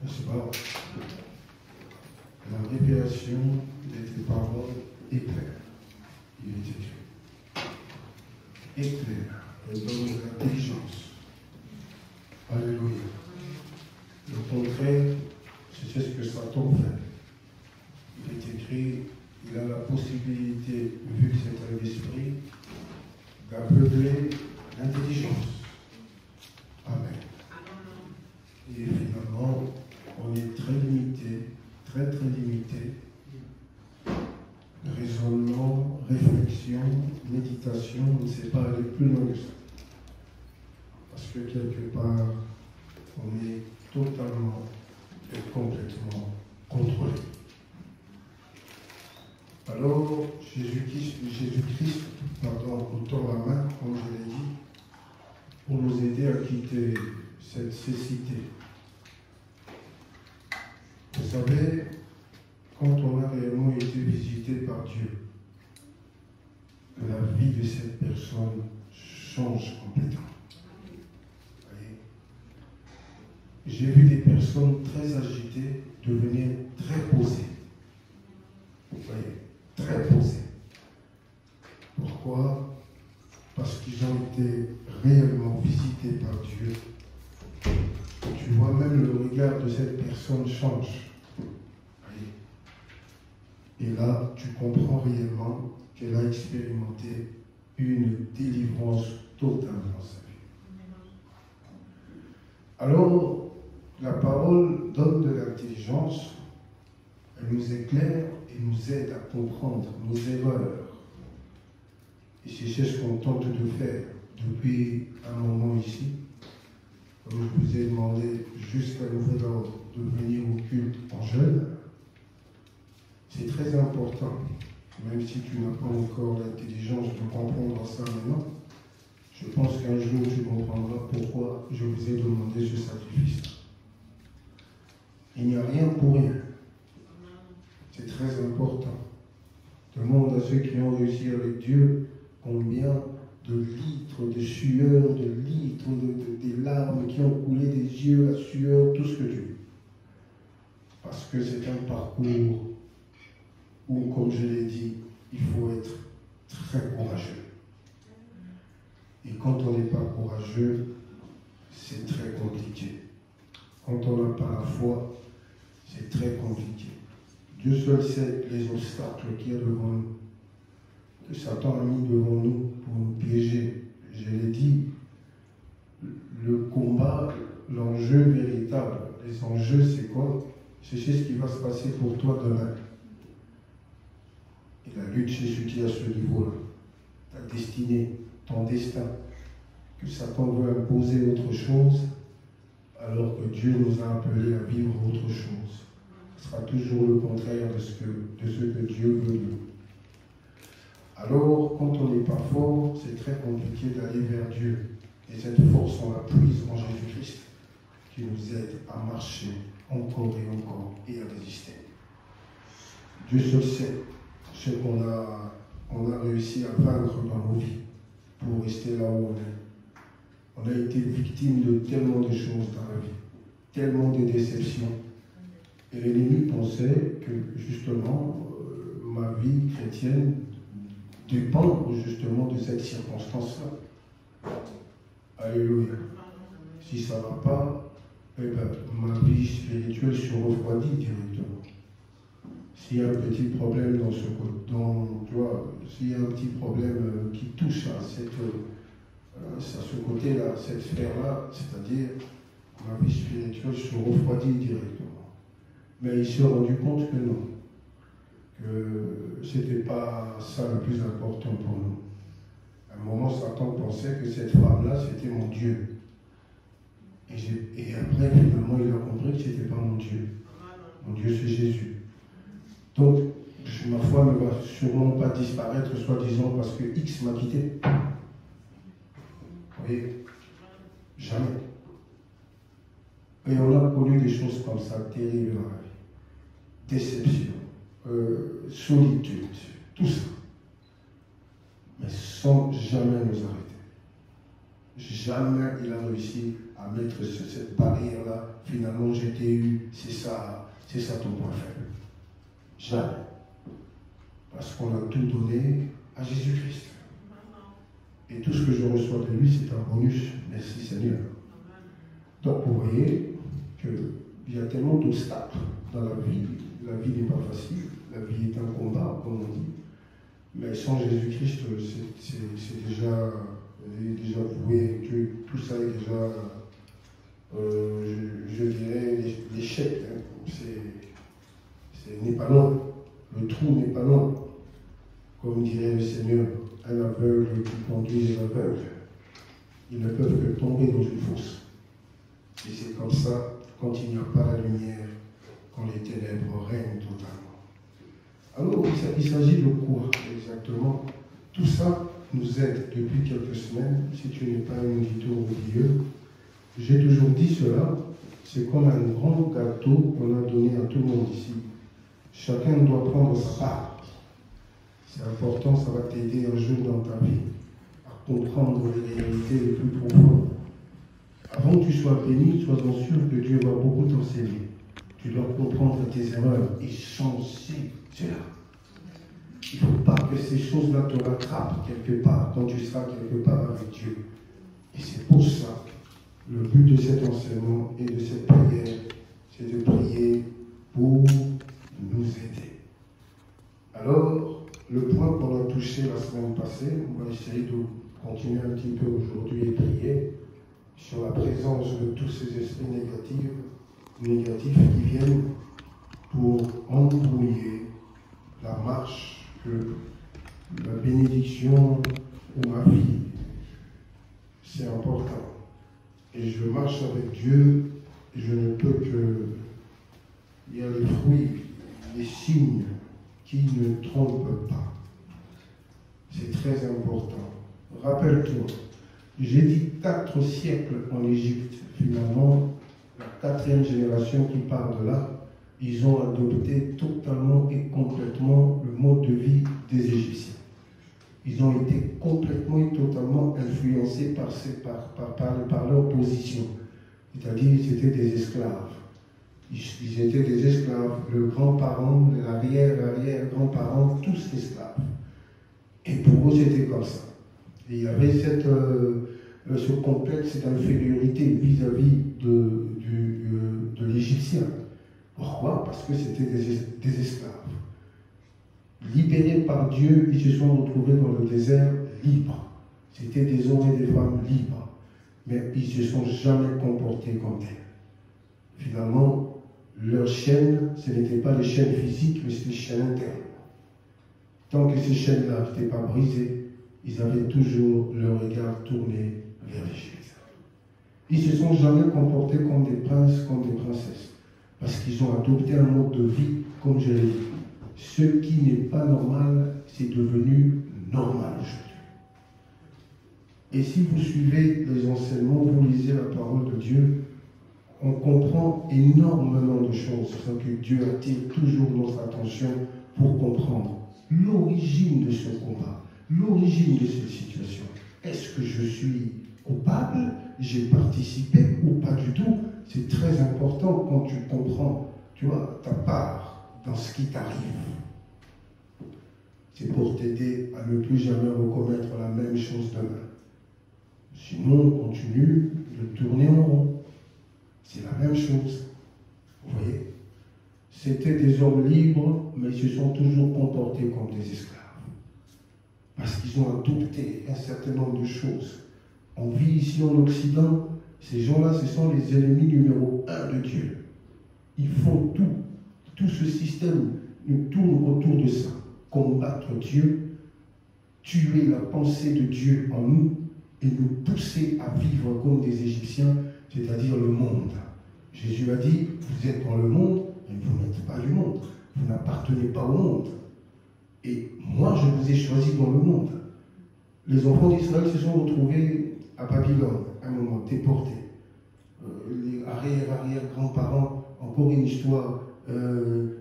n'est-ce pas, la révélation de tes paroles éclaire. Il est écrit. Éclaire et donne l'intelligence. Alléluia. Le contraire, c'est ce que Satan fait. Il est écrit, il a la possibilité, vu que c'est un esprit, d'aveugler l'intelligence. Amen. Et finalement, on est très limité, très très limité. Raisonnement, réflexion, méditation, on ne sait pas aller plus loin que ça. Parce que quelque part, on est totalement et complètement contrôlé. Alors, Jésus-Christ, nous tend la main, comme je l'ai dit, pour nous aider à quitter cette cécité. Vous savez, quand on a réellement été visité par Dieu, la vie de cette personne change complètement. J'ai vu des personnes très agitées devenir très posées. Vous voyez, très posées. Pourquoi? Parce qu'ils ont été réellement visités par Dieu. Tu vois, même le regard de cette personne change. Et là, tu comprends réellement qu'elle a expérimenté une délivrance totale dans sa vie. Alors, la parole donne de l'intelligence, elle nous éclaire et nous aide à comprendre nos erreurs. Et c'est ce qu'on tente de faire depuis un moment ici. Comme je vous ai demandé jusqu'à nouvel ordre de venir au culte en jeûne, c'est très important, même si tu n'as pas encore l'intelligence de comprendre ça maintenant. Je pense qu'un jour tu comprendras pourquoi je vous ai demandé ce sacrifice. Il n'y a rien pour rien. C'est très important. Demande à ceux qui ont réussi avec Dieu combien de litres de sueur, de litres des larmes qui ont coulé des yeux, la sueur, tout ce que tu veux. Parce que c'est un parcours où, comme je l'ai dit, il faut être très courageux. Et quand on n'est pas courageux, c'est très compliqué. Quand on n'a pas la foi, c'est très compliqué. Dieu seul sait les obstacles qu'il y a devant nous, que Satan a mis devant nous pour nous piéger. Je l'ai dit, le combat, l'enjeu véritable, les enjeux, c'est quoi? C'est ce qui va se passer pour toi demain. Et la lutte, c'est ce qui est à ce niveau-là. Ta destinée, ton destin. Que Satan veut imposer autre chose, alors que Dieu nous a appelés à vivre autre chose. Ce sera toujours le contraire de ce que Dieu veut de nous. Alors, quand on n'est pas fort, c'est très compliqué d'aller vers Dieu. Et cette force, on la puise en Jésus-Christ, qui nous aide à marcher encore et encore et à résister. Dieu seul sait ce qu'on a réussi à vaincre dans nos vies pour rester là où on est. On a été victime de tellement de choses dans la vie, tellement de déceptions. Et l'ennemi pensait que justement, ma vie chrétienne dépend justement de cette circonstance-là. Alléluia. Si ça ne va pas, eh ben, ma vie spirituelle se refroidit directement. S'il y a un petit problème dans ce s'il y a un petit problème qui touche à ce côté-là, cette sphère-là, c'est-à-dire ma vie spirituelle se refroidit directement. Mais il s'est rendu compte que non, que ce n'était pas ça le plus important pour nous. À un moment, Satan pensait que cette femme-là, c'était mon Dieu. Et après, finalement, il a compris que ce n'était pas mon Dieu. Mon Dieu, c'est Jésus. Donc, ma foi ne va sûrement pas disparaître, soi-disant, parce que X m'a quitté. Vous voyez? Jamais. Et on a connu des choses comme ça, terribles dans la vie. Déception, solitude, tout ça. Mais sans jamais nous arrêter. Jamais il a réussi à mettre cette barrière-là. Finalement, j'ai été eu, c'est ça ton point faible. Jamais. Parce qu'on a tout donné à Jésus-Christ. Et tout ce que je reçois de lui, c'est un bonus. Merci Seigneur. Donc vous voyez qu'il y a tellement d'obstacles dans la vie. La vie n'est pas facile. La vie est un combat, comme on dit. Mais sans Jésus-Christ, c'est déjà voué. Tout ça est déjà, je dirais, l'échec. Hein. N'est pas loin. Le trou n'est pas loin. Comme dirait le Seigneur, un aveugle qui conduit les aveugles, ils ne peuvent que tomber dans une fosse. Et c'est comme ça, quand il n'y a pas la lumière, quand les ténèbres règnent totalement. Alors, il s'agit de quoi exactement? Tout ça nous aide depuis quelques semaines. Si tu n'es pas un auditeur oublieux, j'ai toujours dit cela, c'est comme un grand gâteau qu'on a donné à tout le monde ici. Chacun doit prendre sa part. C'est important, ça va t'aider un jour dans ta vie à comprendre les réalités les plus profondes. Avant que tu sois béni, sois-en sûr que Dieu va beaucoup t'enseigner. Tu dois comprendre tes erreurs et changer cela. Il ne faut pas que ces choses-là te rattrapent quelque part, quand tu seras quelque part avec Dieu. Et c'est pour ça, le but de cet enseignement et de cette prière, c'est de prier pour nous aider. Alors, le point qu'on a touché la semaine passée, on va essayer de continuer un petit peu aujourd'hui et prier sur la présence de tous ces esprits négatifs qui viennent pour embrouiller la marche, la bénédiction ou ma vie. C'est important. Et je marche avec Dieu et je ne peux que... Il y a les fruits, les signes qui ne trompent pas. C'est très important. Rappelle-toi, j'ai dit 4 siècles en Égypte. Finalement, la 4e génération qui part de là, ils ont adopté totalement et complètement le mode de vie des Égyptiens. Ils ont été complètement et totalement influencés par leur position. C'est-à-dire qu'ils étaient des esclaves. Ils étaient des esclaves, le grand-parent, l'arrière-grand-parent, tous esclaves. Et pour eux, c'était comme ça. Et il y avait ce complexe d'infériorité vis-à-vis de l'Égyptien. Pourquoi? Parce que c'était des esclaves. Libérés par Dieu, ils se sont retrouvés dans le désert libres. C'était des hommes et des femmes libres. Mais ils ne se sont jamais comportés comme tels. Finalement, leurs chaînes, ce n'étaient pas les chaînes physiques, mais c'était les chaînes internes. Tant que ces chaînes-là n'étaient pas brisées, ils avaient toujours leur regard tourné vers l'Égypte. Ils ne se sont jamais comportés comme des princes, comme des princesses, parce qu'ils ont adopté un mode de vie, comme je l'ai dit. Ce qui n'est pas normal, c'est devenu normal aujourd'hui. Et si vous suivez les enseignements, vous lisez la parole de Dieu, on comprend énormément de choses, parce que Dieu attire toujours notre attention pour comprendre l'origine de ce combat, l'origine de cette situation. Est-ce que je suis coupable? J'ai participé ou pas du tout? C'est très important quand tu comprends, tu vois, ta part dans ce qui t'arrive. C'est pour t'aider à ne plus jamais recommettre la même chose demain. Sinon, on continue de tourner en rond. C'est la même chose. Vous voyez? C'était des hommes libres, mais ils se sont toujours comportés comme des esclaves. Parce qu'ils ont adopté un certain nombre de choses. On vit ici en Occident, ces gens-là, ce sont les ennemis numéro 1 de Dieu. Ils font tout. Tout ce système nous tourne autour de ça. Combattre Dieu, tuer la pensée de Dieu en nous et nous pousser à vivre comme des Égyptiens, c'est-à-dire le monde. Jésus a dit, vous êtes dans le monde, mais vous n'êtes pas du monde. Vous n'appartenez pas au monde. Et moi, je vous ai choisi dans le monde. Les enfants d'Israël se sont retrouvés à Babylone, à un moment, déportés. Les arrière-grands-parents, encore une histoire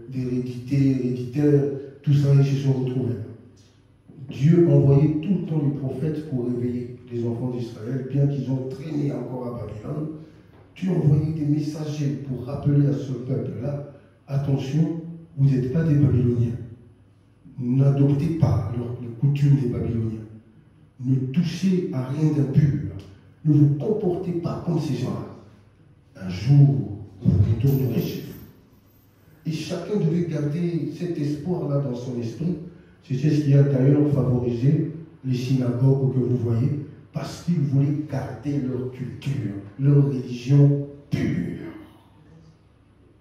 d'hérédité, héréditaire, tout ça, ils se sont retrouvés. Dieu envoyait tout le temps les prophètes pour réveiller les enfants d'Israël, bien qu'ils ont traîné encore à Babylone. Tu as envoyé des messagers pour rappeler à ce peuple-là, attention, vous n'êtes pas des Babyloniens. N'adoptez pas les coutumes des Babyloniens. Ne touchez à rien d'impur. Ne vous comportez pas comme ces gens-là. Un jour, vous retournerez chez vous. Et chacun devait garder cet espoir-là dans son esprit. C'est ce qui a d'ailleurs favorisé les synagogues que vous voyez, parce qu'ils voulaient garder leur culture, leur religion pure.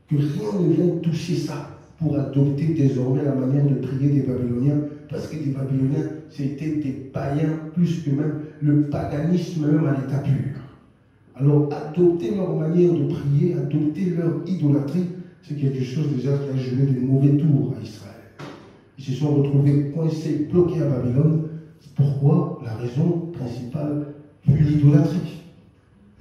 Que rien ne vienne toucher ça pour adopter désormais la manière de prier des Babyloniens, parce que les Babyloniens, c'était des païens, plus que même le paganisme même à l'état pur. Alors, adopter leur manière de prier, adopter leur idolâtrie, c'est quelque chose déjà qui a joué de mauvais tours à Israël. Ils se sont retrouvés coincés, bloqués à Babylone. Pourquoi? La raison principale fut l'idolâtrie.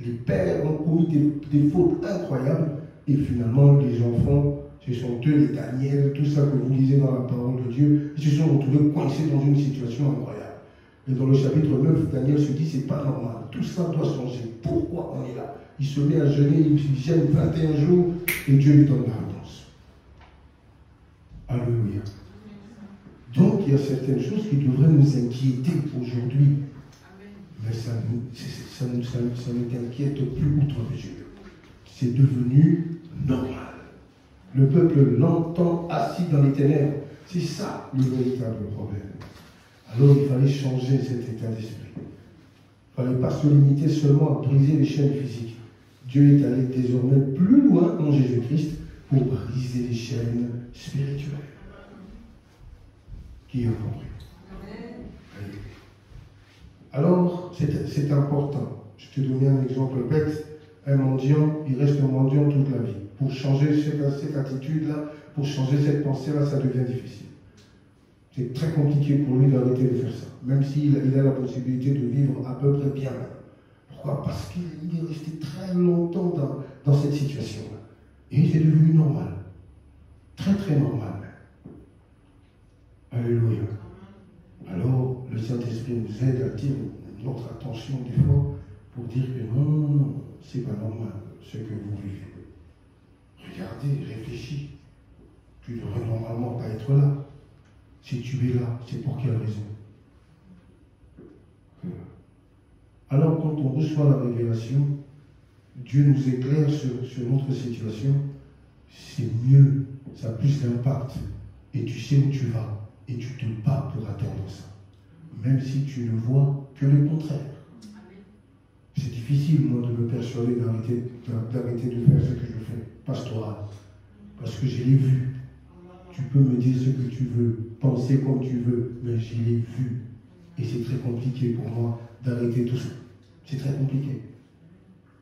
Les pères ont commis des fautes incroyables et finalement les enfants, ce sont eux, les Daniel, tout ça que vous lisez dans la parole de Dieu, ils se sont retrouvés coincés dans une situation incroyable. Et dans le chapitre 9, Daniel se dit, c'est pas normal, tout ça doit changer. Pourquoi on est là? Il se met à jeûner, il gêne 21 jours et Dieu lui donne la réponse. Alléluia. Donc il y a certaines choses qui devraient nous inquiéter aujourd'hui. Mais ça ne t'inquiète plus outre mesure. C'est devenu normal. Le peuple l'entend assis dans les ténèbres. C'est ça le véritable problème. Alors il fallait changer cet état d'esprit. Il ne fallait pas se limiter seulement à briser les chaînes physiques. Dieu est allé désormais plus loin en Jésus-Christ pour briser les chaînes spirituelles. Qui a compris? Alors, c'est important. Je te donne un exemple bête. Un mendiant, il reste un mendiant toute la vie. Pour changer cette attitude-là, pour changer cette pensée-là, ça devient difficile. C'est très compliqué pour lui d'arrêter de faire ça. Même s'il a la possibilité de vivre à peu près bien. Pourquoi? Parce qu'il est resté très longtemps dans cette situation-là. Et c'est devenu normal. Très très normal. Alléluia. Alors, le Saint-Esprit nous aide à attirer notre attention des fois pour dire que non, c'est pas normal ce que vous vivez. Regardez, réfléchis. Tu ne devrais normalement pas être là. Si tu es là, c'est pour quelle raison? Alors, quand on reçoit la révélation, Dieu nous éclaire sur notre situation, c'est mieux, ça a plus d'impact. Et tu sais où tu vas. Et tu te bats pour atteindre ça. Même si tu ne vois que le contraire. C'est difficile, moi, de me persuader d'arrêter de faire ce que je fais, pastoral. Parce que je l'ai vu. Tu peux me dire ce que tu veux, penser comme tu veux, mais je l'ai vu. Et c'est très compliqué pour moi d'arrêter tout ça. C'est très compliqué.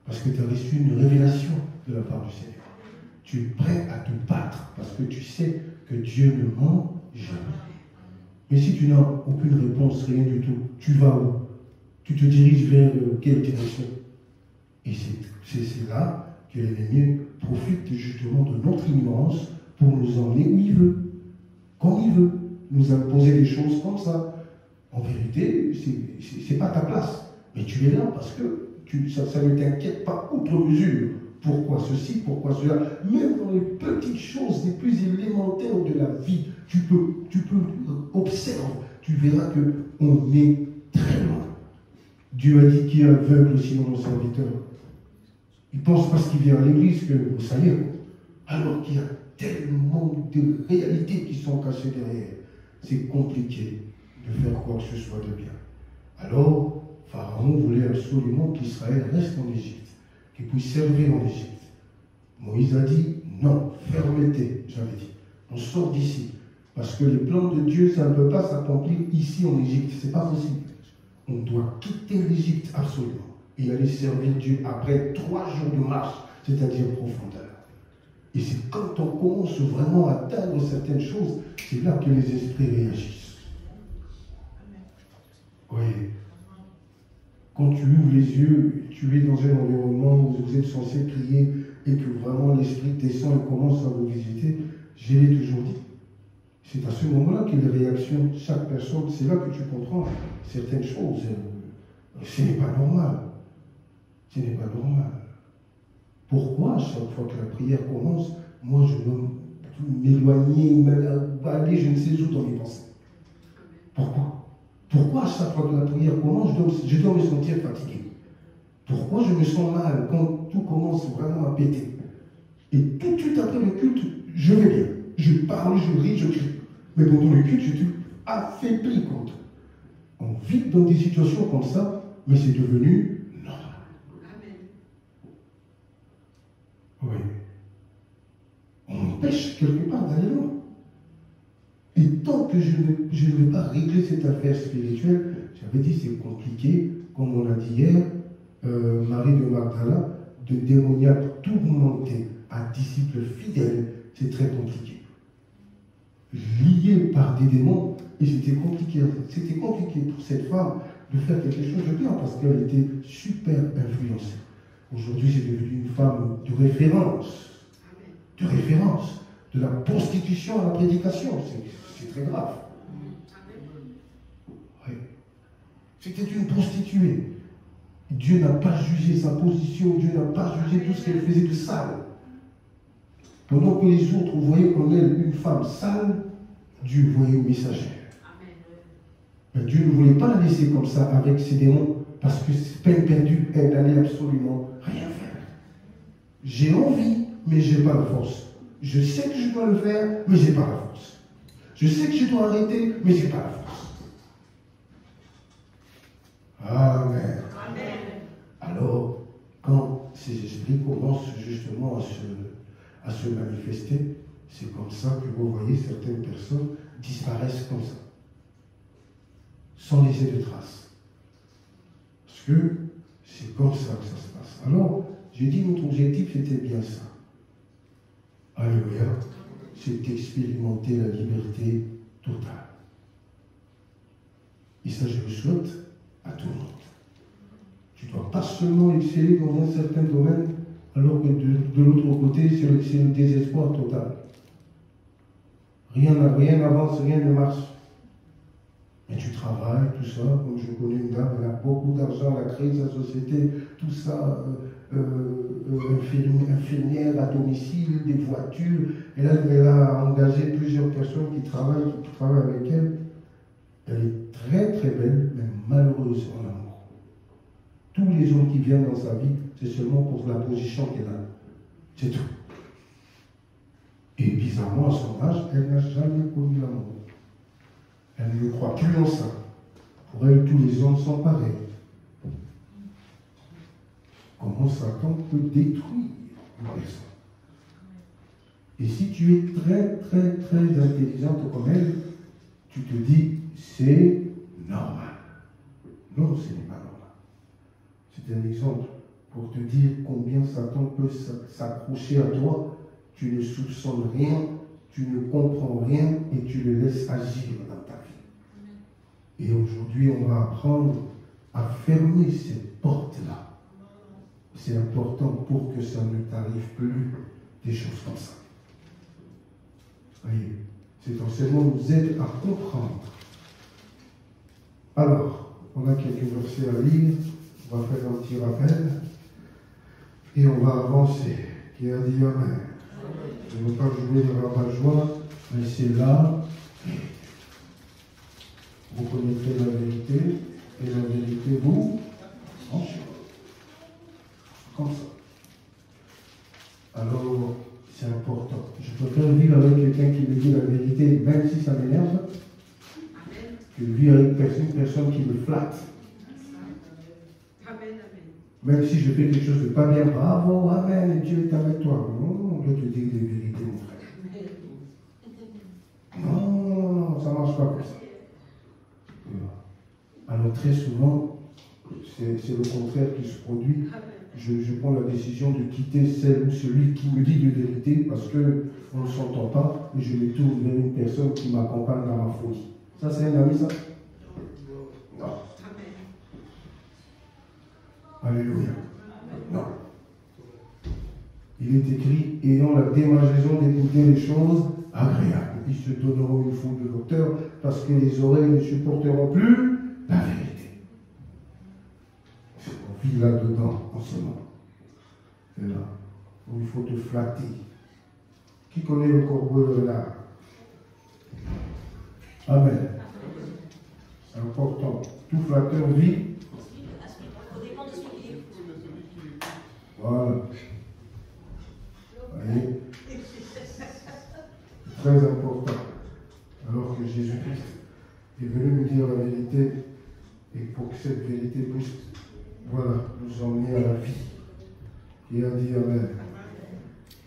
Parce que tu as reçu une révélation de la part du Seigneur. Tu es prêt à te battre parce que tu sais que Dieu ne ment jamais. Mais si tu n'as aucune réponse, rien du tout, tu vas où? Tu te diriges vers quelle direction? Et c'est là que l'ennemi profite justement de notre ignorance pour nous emmener où il veut, comme il veut, nous imposer des choses comme ça. En vérité, c'est pas ta place. Mais tu es là parce que ça ne t'inquiète pas outre mesure. Pourquoi ceci, pourquoi cela? Même dans les petites choses les plus élémentaires de la vie, tu peux observer, tu verras qu'on est très loin. Dieu a dit qu'il est aveugle sinon nos serviteurs. Il pense parce qu'il vient à l'église que ça y est. Alors qu'il y a tellement de réalités qui sont cachées derrière. C'est compliqué de faire quoi que ce soit de bien. Alors, Pharaon voulait absolument qu'Israël reste en Égypte, qu'il puisse servir en Égypte. Moïse a dit, non, fermeté, j'avais dit. On sort d'ici. Parce que les plans de Dieu, ça ne peut pas s'accomplir ici en Égypte. Ce n'est pas possible. On doit quitter l'Égypte absolument et aller servir Dieu après 3 jours de marche, c'est-à-dire profondeur. Et c'est quand on commence vraiment à atteindre certaines choses, c'est là que les esprits réagissent. Oui. Quand tu ouvres les yeux, tu es dans un environnement où vous êtes censé prier et que vraiment l'esprit descend et commence à vous visiter, je l'ai toujours dit. C'est à ce moment-là que les réactions de chaque personne, c'est là que tu comprends certaines choses. Ce n'est pas normal. Ce n'est pas normal. Pourquoi, à chaque fois que la prière commence, moi je dois m'éloigner, aller je ne sais où dans mes pensées? Pourquoi? Pourquoi, à chaque fois que la prière commence, je dois me sentir fatigué? Pourquoi je me sens mal quand tout commence vraiment à péter? Et tout de suite après le culte, je vais bien. Je parle, je ris, je crie. Mais pendant le culte, je suis affaibli contre. On vit dans des situations comme ça, mais c'est devenu normal. Oui. On empêche quelque part d'aller loin. Et tant que je ne vais pas régler cette affaire spirituelle, j'avais dit c'est compliqué, comme on a dit hier, Marie de Magdala, de démoniaque tourmenté à disciple fidèle, c'est très compliqué. Lié par des démons, et c'était compliqué. C'était compliqué pour cette femme de faire quelque chose de bien parce qu'elle était super influencée. Aujourd'hui, c'est devenu une femme de référence. De référence. De la prostitution à la prédication. C'est très grave. Oui. C'était une prostituée. Dieu n'a pas jugé sa position, Dieu n'a pas jugé tout ce qu'elle faisait de sale. Pendant que les autres voyaient en elle une femme sale, Dieu voyait une messagère. Mais Dieu ne voulait pas la laisser comme ça avec ses démons, parce que c'est peine perdue, elle n'allait absolument rien faire. J'ai envie, mais je n'ai pas la force. Je sais que je dois le faire, mais je n'ai pas la force. Je sais que je dois arrêter, mais je n'ai pas la force. Amen. Amen. Alors, quand ces esprits commencent justement à se manifester, c'est comme ça que vous voyez certaines personnes disparaissent comme ça, sans laisser de traces. Parce que c'est comme ça que ça se passe. Alors, j'ai dit notre objectif c'était bien ça. Alléluia. C'est d'expérimenter la liberté totale. Et ça, je le souhaite à tout le monde. Tu ne dois pas seulement exceller dans un certain domaine, alors que de l'autre côté, c'est le désespoir total. Rien n'avance, rien ne marche. Mais tu travailles, tout ça, comme je connais une dame, elle a beaucoup d'argent, elle a créé sa société, tout ça, infirmière à domicile, des voitures, elle a engagé plusieurs personnes qui travaillent avec elle. Elle est très très belle, mais malheureuse en amour. Tous les hommes qui viennent dans sa vie, c'est seulement pour la position qu'elle a. C'est tout. Et bizarrement, à son âge, elle n'a jamais connu l'amour. Elle ne croit plus en ça. Pour elle, tous les hommes sont pareils. Comment Satan peut détruire une personne? Et si tu es très, très, très intelligente comme elle, tu te dis, c'est normal. Non, ce n'est pas normal. C'est un exemple pour te dire combien Satan peut s'accrocher à toi. Tu ne soupçonnes rien, tu ne comprends rien et tu le laisses agir dans ta vie. Et aujourd'hui, on va apprendre à fermer cette porte-là. C'est important pour que ça ne t'arrive plus des choses comme ça. Voyez, cet enseignement nous aide à comprendre. Alors, on a quelques versets à lire, on va faire un petit rappel et on va avancer. Qui a dit Amen? Je ne veux pas jouer de rabat-joie, mais c'est là. Vous connaîtrez la vérité, et la vérité vous franchira. Comme ça. Alors, c'est important. Je préfère vivre avec quelqu'un qui me dit la vérité, même si ça m'énerve, que vivre avec une personne qui me flatte. Même si je fais quelque chose de pas bien, bravo, amen, Dieu est avec toi. Non, on doit te dire des vérités, mon frère. Non, ça ne marche pas comme ça. Alors très souvent, c'est le contraire qui se produit. Je prends la décision de quitter celle ou celui qui me dit de vérité parce qu'on ne s'entend pas et je me tourne vers une personne qui m'accompagne dans ma folie. Ça, c'est un ami, ça? Non. Alléluia. Non. Il est écrit, ayant la démangeaison d'écouter les choses agréables. Ils se donneront une foule de docteurs parce que les oreilles ne supporteront plus la vérité. On vit là-dedans en ce moment. Et là. où il faut te flatter. Qui connaît le corbeau de renard? Amen. C'est important. Tout flatteur vit. Voilà. Vous voyez? C'est très important. Alors que Jésus-Christ est venu nous dire la vérité, et pour que cette vérité puisse, voilà, nous emmener à la vie. Et a dit Amen.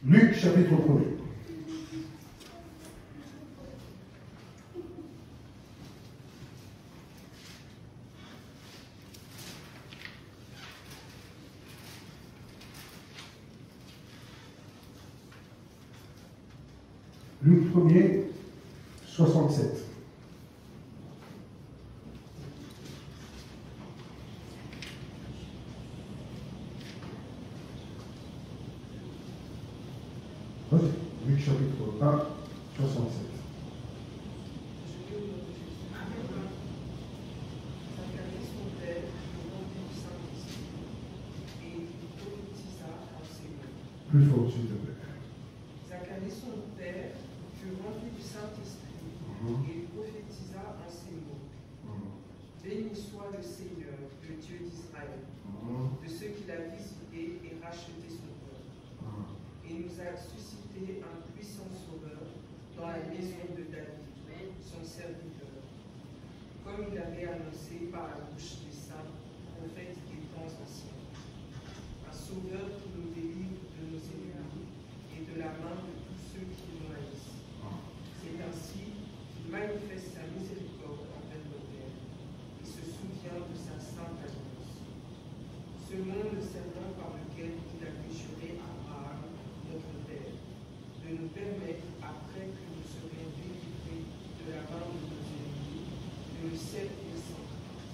Luc chapitre 1er. Luc 1er, 67. Luc chapitre 1, 67. Plus fort, s'il te plaît. Zacharie, son père, fut rempli du Saint-Esprit et prophétisa en ces mots. Béni soit le Seigneur, le Dieu d'Israël, de ceux qu'il a visité et racheté son peuple. Et nous a suscité un puissant sauveur dans la maison de David, son serviteur, comme il avait annoncé par la bouche des saints prophètes des temps anciens. Un sauveur qui nous délivre de nos ennemis et de la main de tous ceux qui nous haïssent. C'est ainsi qu'il manifeste sa miséricorde envers nos pères et se souvient de sa sainte alliance. Selon le serment par lequel il a fait jurer à Abraham, notre père, de nous permettre, après que nous serions délivrés de la main de nos ennemis, de le servir sans crainte,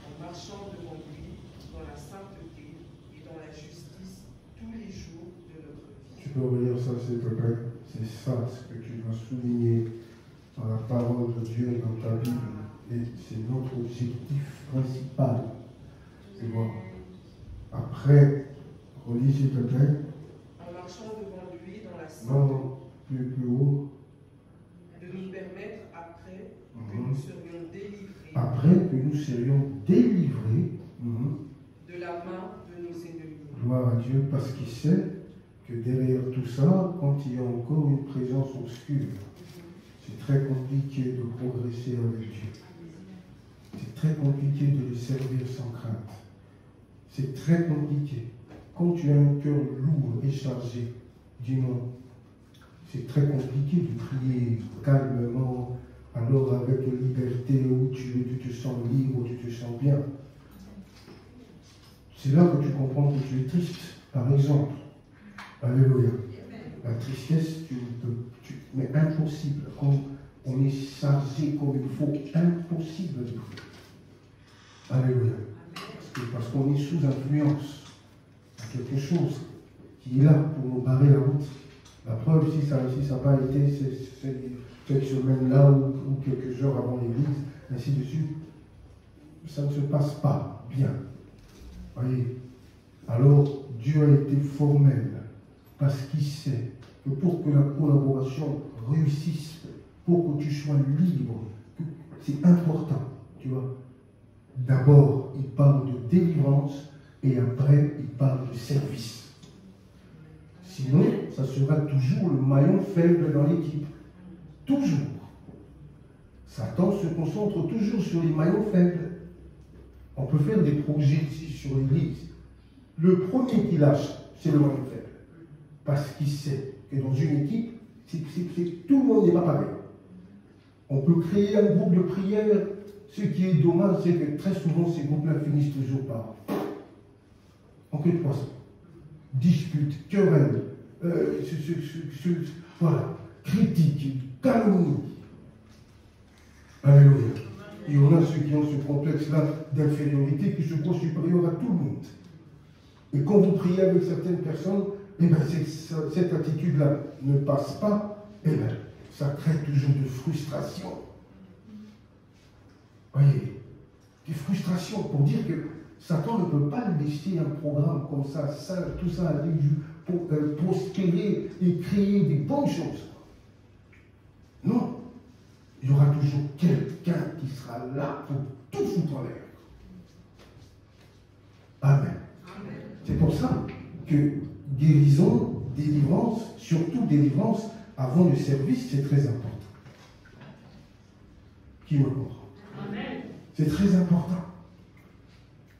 en marchant devant lui dans la sainteté et dans la justice tous les jours de notre vie. Tu peux relire ça, s'il te plaît? C'est ça ce que tu dois souligner dans la parole de Dieu et dans ta Bible. Et c'est notre objectif principal. C'est bon. Après, relis, s'il te plaît. En marchant devant lui dans la sainteté. Non, plus haut. De nous permettre, après que nous serions délivrés. Après que nous serions délivrés. De la main de nos ennemis. Gloire à Dieu, parce qu'il sait que derrière tout ça, quand il y a encore une présence obscure, c'est très compliqué de progresser avec Dieu. C'est très compliqué de le servir sans crainte. C'est très compliqué. Quand tu as un cœur lourd et chargé, dis-moi, c'est très compliqué de prier calmement, alors avec liberté, où tu te sens libre, où tu te sens bien. C'est là que tu comprends que tu es triste, par exemple. Alléluia. La tristesse, mais impossible. Quand on est chargé comme il faut, impossible de faire. Alléluia. Parce qu'on est sous influence. Il y a quelque chose qui est là pour nous barrer la route. La preuve, si ça n'a pas été cette semaine-là ou quelques heures avant l'église, ainsi de suite, ça ne se passe pas bien. Voyez. Alors, Dieu a été formel parce qu'il sait que pour que la collaboration réussisse, pour que tu sois libre, c'est important, tu vois. D'abord, il parle de délivrance et après, il parle de service. Sinon, ça sera toujours le maillon faible dans l'équipe. Toujours. Satan se concentre toujours sur les maillons faibles. On peut faire des projets ici sur l'église. Le premier qui lâche, c'est le maillon faible. Parce qu'il sait que dans une équipe, tout le monde n'est pas pareil. On peut créer un groupe de prière. Ce qui est dommage, c'est que très souvent, ces groupes-là finissent toujours par en queue de poisson. Disputes, querelles, voilà, critiques, calomnies. Alléluia. Et on a ceux qui ont ce complexe-là d'infériorité qui se croient supérieurs à tout le monde. Et quand vous priez avec certaines personnes, eh bien, cette attitude-là ne passe pas, eh bien, ça crée toujours de frustration. Voyez, des frustrations pour dire que Satan ne peut pas laisser un programme comme ça, tout ça aller prospérer et créer des bonnes choses. Non. Il y aura toujours quelqu'un qui sera là pour tout foutre en l'air. Amen. Amen. C'est pour ça que guérison, délivrance, surtout délivrance avant le service, c'est très important. Qui me comprend? Amen. C'est très important.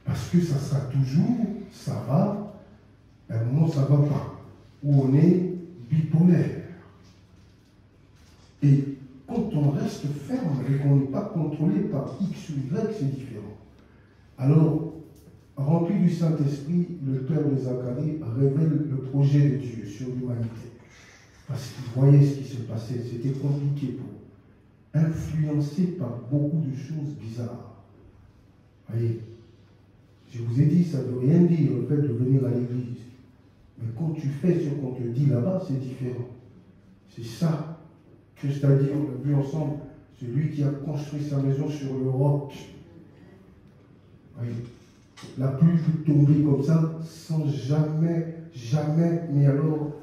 Parce que ça sera toujours, ça va, à un moment ça ne va pas. Où on est bipolaire. Et quand on reste ferme et qu'on n'est pas contrôlé par X ou Y, c'est différent. Alors, rempli du Saint-Esprit, le Père de Zacharie révèle le projet de Dieu sur l'humanité. Parce qu'il voyait ce qui se passait. C'était compliqué pour eux. Influencé par beaucoup de choses bizarres. Voyez, je vous ai dit, ça ne veut rien dire le fait de venir à l'église. Mais quand tu fais ce qu'on te dit là-bas, c'est différent. C'est ça. Christ a dit, on l'a vu ensemble, celui qui a construit sa maison sur le roc. Voyez, la pluie peut tomber comme ça, sans jamais, mais alors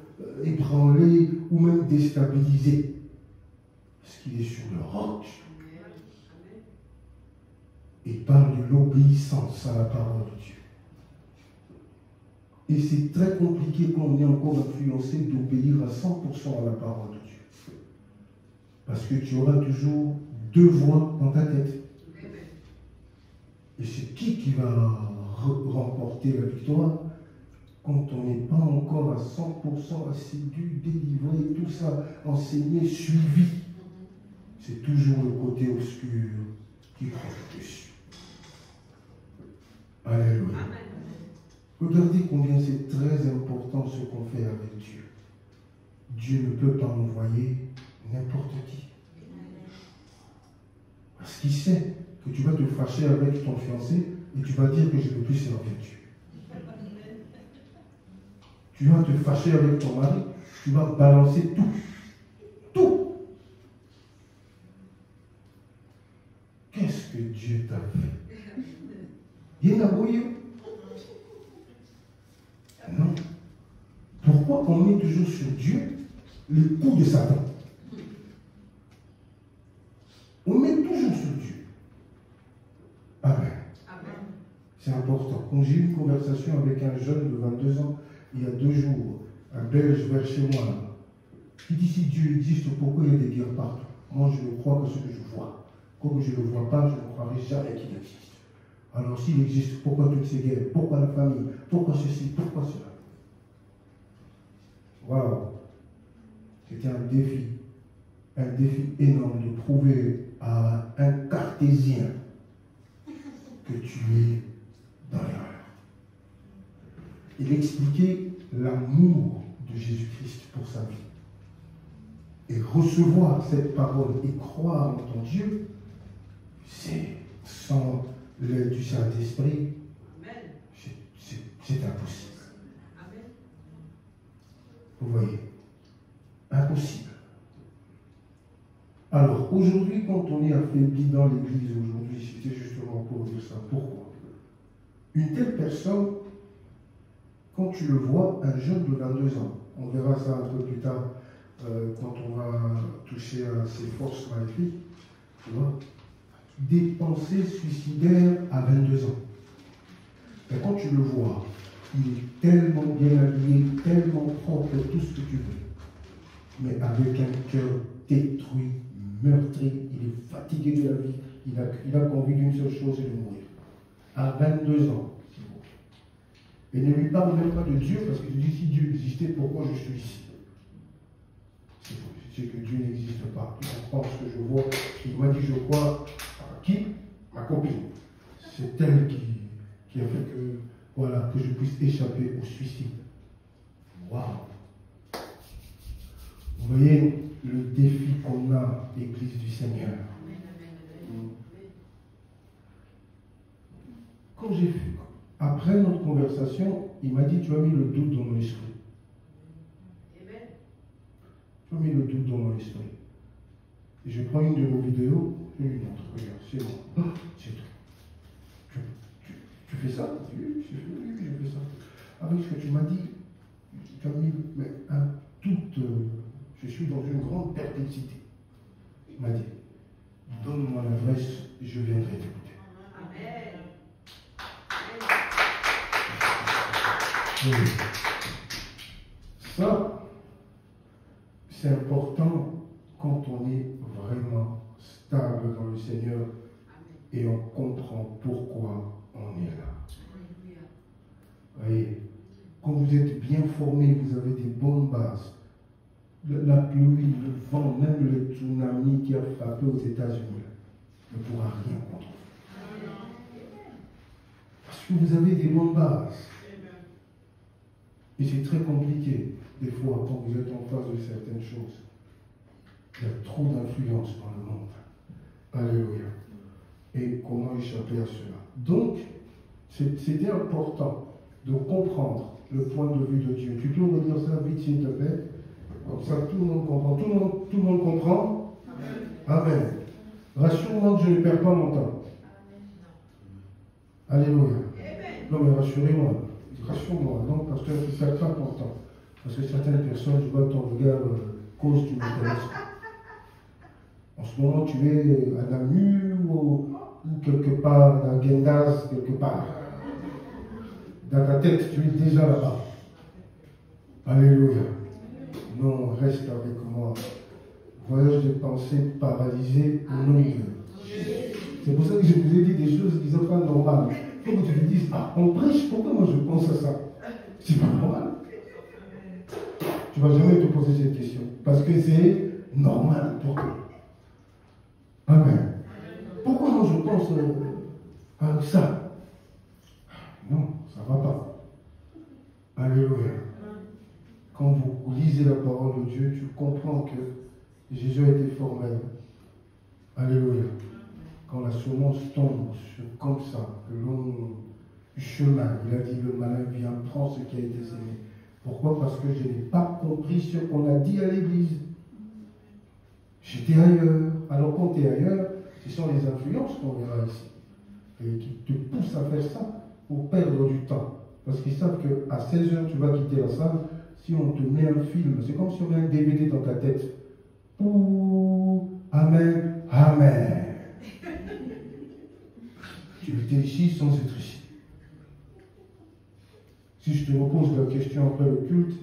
ébranler ou même déstabiliser. Parce qu'il est sur le roc. Il parle de l'obéissance à la parole de Dieu. Et c'est très compliqué quand on est encore influencé d'obéir à 100% à la parole de Dieu. Parce que tu auras toujours deux voix dans ta tête. Et c'est qui va remporter la victoire quand on n'est pas encore à 100% assidu, délivré, tout ça, enseigné, suivi. C'est toujours le côté obscur qui prend le dessus. Alléluia. Regardez combien c'est très important ce qu'on fait avec Dieu. Dieu ne peut pas envoyer n'importe qui. Parce qu'il sait que tu vas te fâcher avec ton fiancé et tu vas dire que je ne peux plus servir Dieu. Tu vas te fâcher avec ton mari, tu vas balancer tout. Tout. Qu'est-ce que Dieu t'a fait? Il n'a pas eu. Non. Pourquoi on met toujours sur Dieu le coup de Satan? On met toujours sur Dieu. Amen. Amen. C'est important. Quand j'ai eu une conversation avec un jeune de 22 ans, il y a 2 jours, un Belge vers chez moi, qui dit si Dieu existe, pourquoi il y a des guerres partout? Moi, je ne crois que ce que je vois. Comme je ne le vois pas, je ne croirai jamais qu'il existe. Alors, s'il existe, pourquoi toutes ces guerres? Pourquoi la famille? Pourquoi ceci? Pourquoi cela? Waouh! C'était un défi énorme de prouver à un cartésien que tu es dans l'erreur. Il expliquait l'amour de Jésus-Christ pour sa vie. Et recevoir cette parole et croire en ton Dieu, c'est sans l'aide du Saint-Esprit, c'est impossible. Amen. Vous voyez? Impossible. Alors, aujourd'hui, quand on est affaibli dans l'Église, aujourd'hui, c'était justement pour dire ça. Pourquoi? Une telle personne, quand tu le vois, un jeune de 22 ans, on verra ça un peu plus tard, quand on va toucher à ses forces maléfiques, tu vois, des pensées suicidaires à 22 ans. Et quand tu le vois, il est tellement bien habillé, tellement propre, tout ce que tu veux, mais avec un cœur détruit, meurtri, il est fatigué de la vie, il a envie d'une seule chose, c'est de mourir. À 22 ans. Et ne lui parle même pas de Dieu, parce qu'il dit si Dieu existait, pourquoi je suis ici? C'est que Dieu n'existe pas. Tu comprends ce que je vois? Il m'a dit je crois à qui? Ma copine. C'est elle qui a fait que, voilà, que je puisse échapper au suicide. Waouh! Vous voyez le défi qu'on a, l'Église du Seigneur. Quand j'ai vu, après notre conversation, il m'a dit tu as mis le doute dans mon esprit. Tu as mis le doute dans mon esprit. Et je prends une de nos vidéos, je lui montre, regarde, c'est bon. C'est tout. Tu fais ça? Oui, je fais ça. Avec ce que tu m'as dit, Camille, mais je suis dans une grande perplexité. Il m'a dit, donne-moi l'adresse, je viendrai t'écouter. Amen. Oui. Ça, c'est important quand on est vraiment stable dans le Seigneur et on comprend pourquoi on est là. Vous voyez, quand vous êtes bien formé, vous avez des bonnes bases. La pluie, le vent, même le tsunami qui a frappé aux États-Unis ne pourra rien contre vous. Parce que vous avez des bonnes bases. Et c'est très compliqué, des fois, quand vous êtes en face de certaines choses. Il y a trop d'influence dans le monde. Alléluia. Et comment échapper à cela? Donc, c'était important de comprendre le point de vue de Dieu. Tu peux me dire ça vite, s'il te plaît? Comme ça, tout le monde comprend. Tout le monde comprend? Amen. Rassure-moi que je ne perds pas mon temps. Alléluia. Non, mais rassurez-moi. Rassure-moi, non, parce que c'est très important. Parce que certaines personnes, je vois ton regard, cause tu m'intéresses. En ce moment, tu es à Namur ou quelque part, dans Gendaz, quelque part. Dans ta tête, tu es déjà là-bas. Alléluia. Non, reste avec moi. Voyage de pensée paralysé au nom de Dieu. C'est pour ça que je vous ai dit des choses qui ne sont pas normales. Il faut que tu te dises, on prêche, pourquoi moi je pense à ça? C'est pas normal. Tu ne vas jamais te poser cette question. Parce que c'est normal pour toi. Amen. Pourquoi moi je pense à ça? Non, ça ne va pas. Alléluia. Quand vous lisez la parole de Dieu, tu comprends que Jésus a été formel. Alléluia. Quand la semence tombe comme ça, le long du chemin, il a dit, le malin vient prendre ce qui a été semé. Pourquoi? Parce que je n'ai pas compris ce qu'on a dit à l'église. J'étais ailleurs. Alors quand tu es ailleurs, ce sont les influences qu'on verra ici. Et qui te poussent à faire ça pour perdre du temps. Parce qu'ils savent qu'à 16h, tu vas quitter la salle. Si on te met un film, c'est comme si on met un DVD dans ta tête. Ouh, amen, amen. Tu étais ici sans être ici. Si je te repose la question après le culte,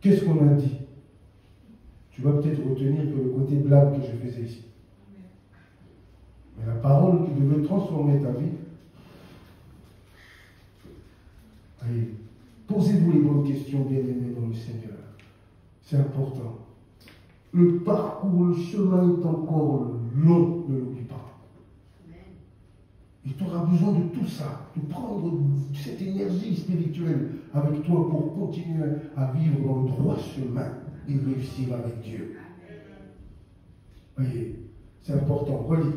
qu'est-ce qu'on a dit? Tu vas peut-être retenir que le côté blague que je faisais ici. Mais la parole qui devait transformer ta vie, allez, posez-vous les bonnes questions, bien-aimés dans le Seigneur. C'est important. Le parcours, le chemin est encore long, ne l'oublie pas. Et tu auras besoin de tout ça, de prendre cette énergie spirituelle avec toi pour continuer à vivre dans le droit chemin et réussir avec Dieu. Voyez, c'est important. Relis.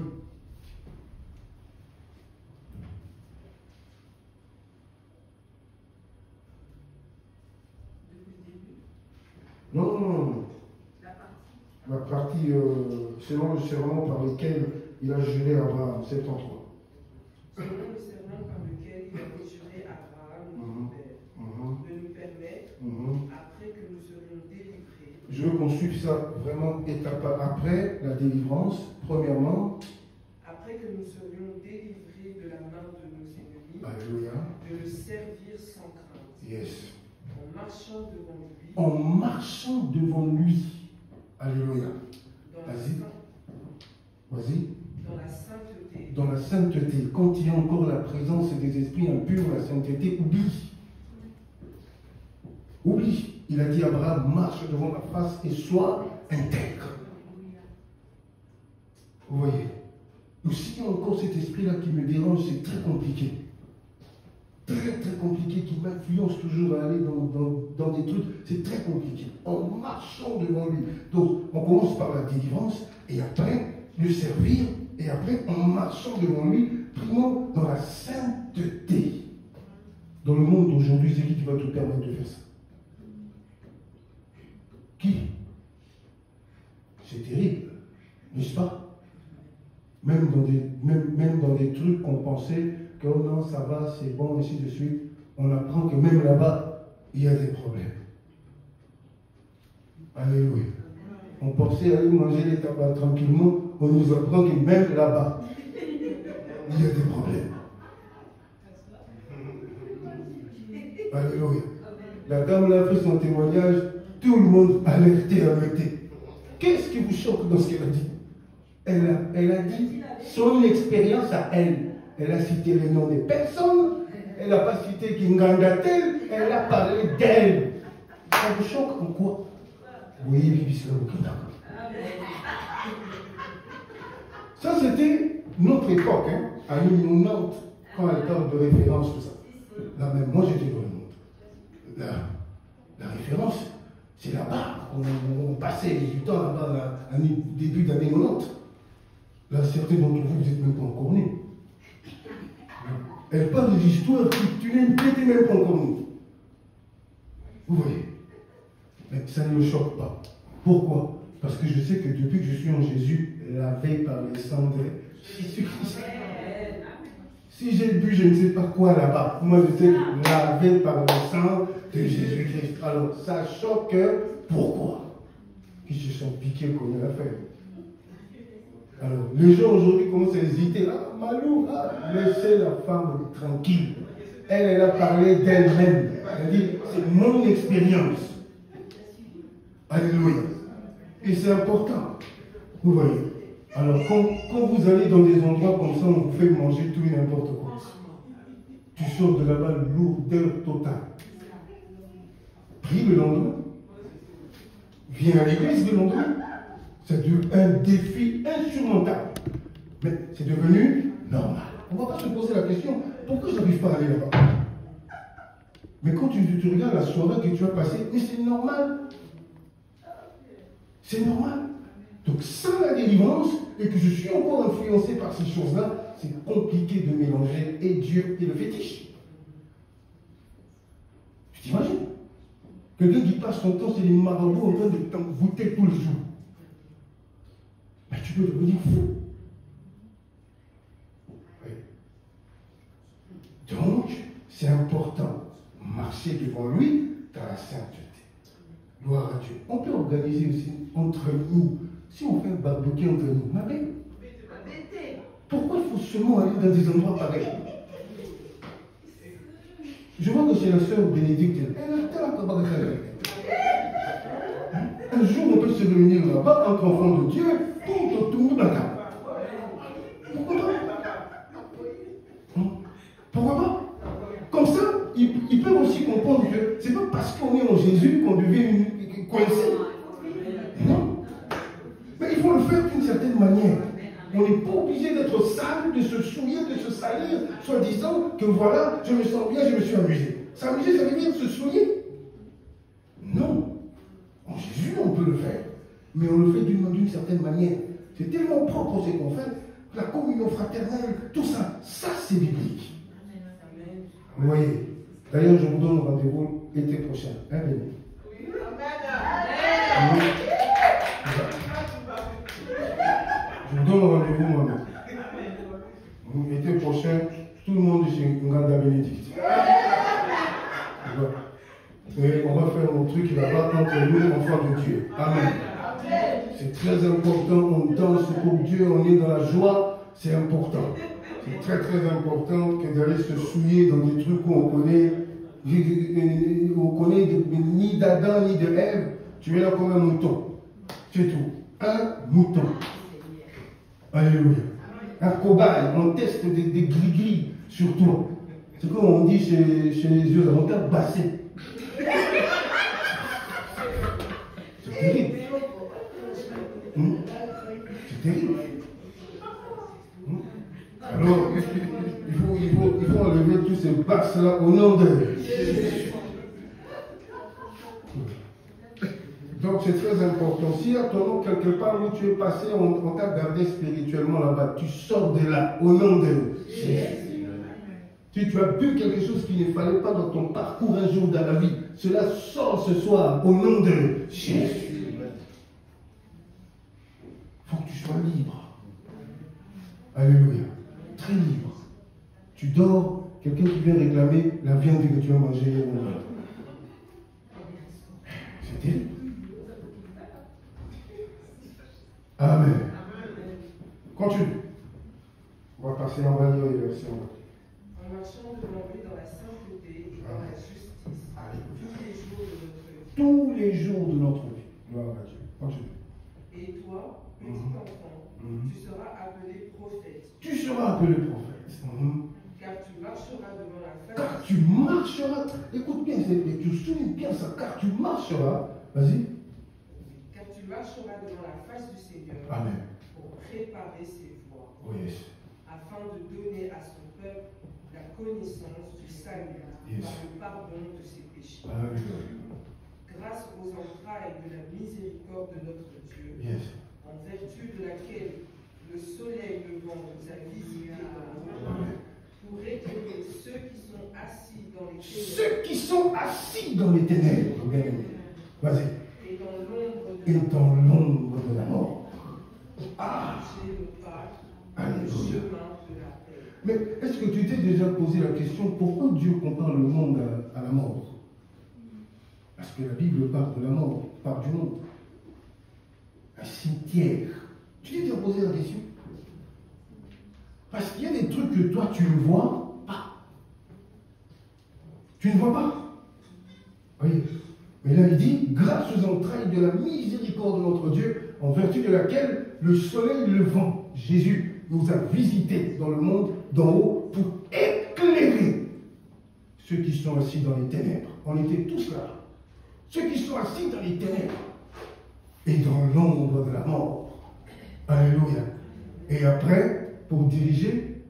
Non. La partie, selon le serment par lequel il a juré Abraham, 73. Selon le serment par lequel il a juré Abraham, notre père, de nous permettre, après que nous serions délivrés. Je veux qu'on suive ça vraiment étape après la délivrance. Premièrement, après que nous serions délivrés de la main de nos ennemis, alléluia, de le servir sans crainte. Yes. En marchant devant lui. En marchant devant lui. Alléluia. Vas-y. Vas-y. Dans la sainteté. Dans la sainteté. Quand il y a encore la présence des esprits impurs, la sainteté, oublie. Oublie. Il a dit à Abraham, marche devant ma face et sois intègre. Vous voyez. S'il y a encore cet esprit-là qui me dérange, c'est très compliqué. Très très compliqué, qui m'influence toujours à aller dans des trucs, c'est très compliqué. En marchant devant lui. Donc, on commence par la délivrance, et après, le servir, et après, en marchant devant lui, primons dans la sainteté. Dans le monde d'aujourd'hui, c'est qui va te permettre de faire ça? Qui? C'est terrible, n'est-ce pas? Même dans des trucs qu'on pensait que oh non, ça va, c'est bon, ainsi de suite, on apprend que même là-bas, il y a des problèmes. Alléluia. On pensait aller manger les tabacs tranquillement, on nous apprend que même là-bas, il y a des problèmes. Alléluia. La dame là a fait son témoignage, tout le monde alerté. Qu'est-ce qui vous choque dans ce qu'elle a dit? Elle a dit son expérience à elle. Elle a cité le nom des personnes, elle n'a pas cité Kingandatel, elle a parlé d'elle. Ça vous choque en quoi? Oui, Bibis Burkina. Ça, c'était notre époque, hein, à nous, Nantes, quand elle parle de référence, tout ça. Là même, moi j'étais dans le monde. La référence, c'est là-bas. On passait du temps là-bas, à début d'année 90. Là, certains d'entre vous, vous n'êtes même pas encore nés. Elle parle de l'histoire que tu n'étais même pas encore né. Vous voyez? Mais ça ne me choque pas. Pourquoi? Parce que je sais que depuis que je suis en Jésus, lavé par le sang de Jésus-Christ. Si j'ai bu je ne sais pas quoi là-bas, moi je sais lavé par le sang de Jésus-Christ. Alors ça choque. Pourquoi? Qu'ils se sont piqués comme une affaire. Alors les gens aujourd'hui commencent à hésiter. Ah, Malou, laissez la femme tranquille. Elle a parlé d'elle-même. Elle dit, c'est mon expérience. Alléluia. Et c'est important. Vous voyez. Alors, quand vous allez dans des endroits comme ça, on vous fait manger tout et n'importe quoi. Tu sors de là-bas, lourdeur totale. Prie le lendemain. Viens à l'église le lendemain. C'est un défi insurmontable. Mais c'est devenu normal. On ne va pas se poser la question, pourquoi je n'arrive pas à aller là-bas? Mais quand tu regardes la soirée que tu as passée, mais c'est normal. C'est normal. Donc sans la délivrance, et que je suis encore influencé par ces choses-là, c'est compliqué de mélanger et Dieu et le fétiche. Tu t'imagines? Quelqu'un qui passe son temps, c'est les marabouts en train de t'envoûter tous les jours. Mais tu peux devenir fou. Oui. Donc, c'est important. Marcher devant lui dans la sainteté. Gloire à Dieu. On peut organiser aussi entre nous. Si on fait un barbecue entre nous, ma belle, pourquoi il faut seulement aller dans des endroits pareils? Je vois que c'est la sœur Bénédicte. Un jour, on peut se réunir là-bas entre enfants de Dieu pour tout le monde. Pourquoi pas? Pourquoi pas? Comme ça, ils peuvent aussi comprendre que c'est pas parce qu'on est en Jésus qu'on devient coincé. Non. Mais il faut le faire d'une certaine manière. On n'est pas obligé d'être sale, de se souiller, de se salir, soit disant que voilà, je me sens bien, je me suis amusé. S'amuser, ça veut dire se souiller? Non. En Jésus, on peut le faire. Mais on le fait d'une certaine manière. C'est tellement propre ce qu'on fait. La communion fraternelle, tout ça, ça c'est biblique. Vous voyez. D'ailleurs, je vous donne rendez-vous l'été prochain. Hein, Béni? Oui. Amen. Je vous donne rendez-vous moi-même. L'été prochain, tout le monde est chez Nganda Bénédicte. Et on va faire mon truc là-bas entre nous, enfants de Dieu. Amen. C'est très important, on danse pour Dieu, on est dans la joie, c'est important. C'est très très important que d'aller se souiller dans des trucs où on connaît ni d'Adam ni de Ève. Tu es là comme un mouton. C'est tout. Un mouton. Alléluia. Un cobaye, on teste des gris-gris sur toi. C'est comme on dit chez les yeux avocats, basser. C'est terrible. C'est terrible. Alors, il faut enlever tous ces basses-là au nom de Jésus. Donc c'est très important. Si à ton nom, quelque part où tu es passé, on t'a gardé spirituellement là-bas, tu sors de là au nom de Jésus. Si tu as bu quelque chose qui ne fallait pas dans ton parcours un jour dans la vie, cela sort ce soir au nom de Jésus. Il faut que tu sois libre. Alléluia. Très libre. Tu dors, quelqu'un qui vient réclamer la viande que tu as mangée. C'est terrible. Continue. On va passer, on va lire les versets. En marchant devant lui dans la sainteté et dans la justice, tous les jours de notre vie. Gloire à Dieu. Continue. Et toi, petit enfant, tu seras appelé prophète. Tu seras appelé prophète. Car tu marcheras devant la face. Car tu marcheras. Écoute bien, tu soulignes bien ça. Car tu marcheras. Vas-y. Car tu marcheras devant la face du Seigneur. Amen. Pour préparer ses voies. Oui. Afin de donner à son peuple la connaissance du salut par le pardon de ses péchés. Amen. Grâce aux entrailles de la miséricorde de notre Dieu, en vertu de laquelle le soleil levant nous a visités dans le monde, pour éclairer ceux qui sont assis dans les ténèbres. Ceux qui sont assis dans les ténèbres. Vas-y. Et dans l'ombre de la mort. Ah. Alléluia. Mais est-ce que tu t'es déjà posé la question pourquoi Dieu compare le monde à la mort? Parce que la Bible parle de la mort, parle du monde. Un cimetière. Tu t'es déjà posé la question? Parce qu'il y a des trucs que toi tu ne vois pas. Tu ne vois pas. Oui. Mais là il dit, grâce aux entrailles de la miséricorde de notre Dieu, en vertu de laquelle le soleil levant, Jésus, nous a visités dans le monde d'en haut pour éclairer ceux qui sont assis dans les ténèbres. On était tous là. Ceux qui sont assis dans les ténèbres et dans l'ombre de la mort. Alléluia. Et après, pour diriger,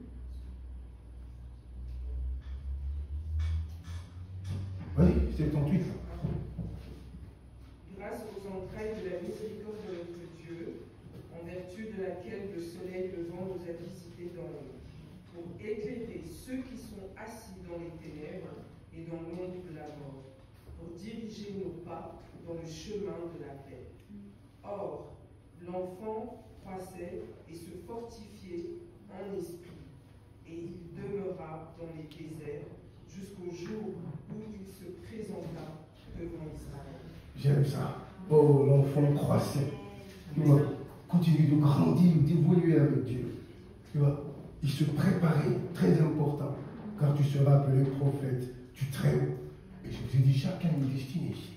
vas-y, c'est ton tweet. Grâce aux entrailles de la miséricorde de notre Dieu, en vertu de laquelle le soleil levant nous a visités dans le monde, pour éclairer ceux qui sont assis dans les ténèbres et dans l'ombre de la mort, pour diriger nos pas dans le chemin de la paix. Or, l'enfant croissait et se fortifiait en esprit, et il demeura dans les déserts jusqu'au jour où il se présenta devant Israël. J'aime ça. Oh, l'enfant croissait. Tu vois, continue de grandir, d'évoluer avec Dieu. Tu vois, il se préparait, très important, car tu seras appelé prophète du Très-Haut. Et je vous ai dit, chacun a une destinée ici.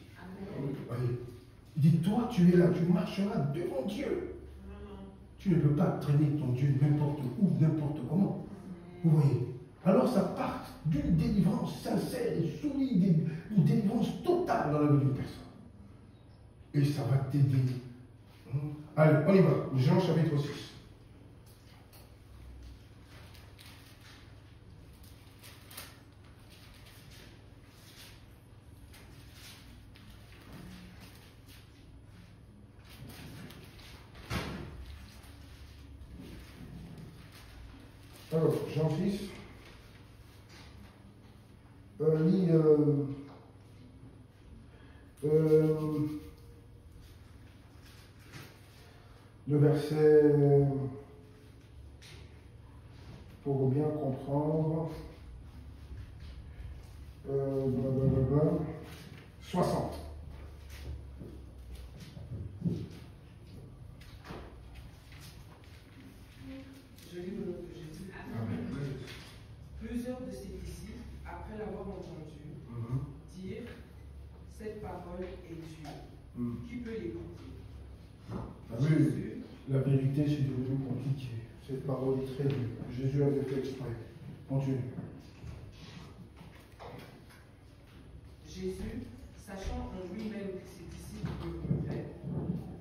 Voyez. Il dit, toi, tu es là, tu marcheras devant Dieu. Tu ne peux pas traîner ton Dieu n'importe où, n'importe comment. Vous voyez. Alors ça part d'une délivrance sincère et solide, une délivrance totale dans la vie d'une personne. Et ça va t'aider. Allez, on y va. Jean chapitre 6. Alors, Jean 6, lit le verset, pour bien comprendre, 60. Je lis le nom de Jésus. Plusieurs de ses disciples, après l'avoir entendu, dirent « Cette parole est Dieu. Qui peut l'écouter ?» Jésus, la vérité, c'est devenu compliqué. Cette parole est très dure. Jésus avait fait exprès. Continue. Jésus, sachant en lui-même que ses disciples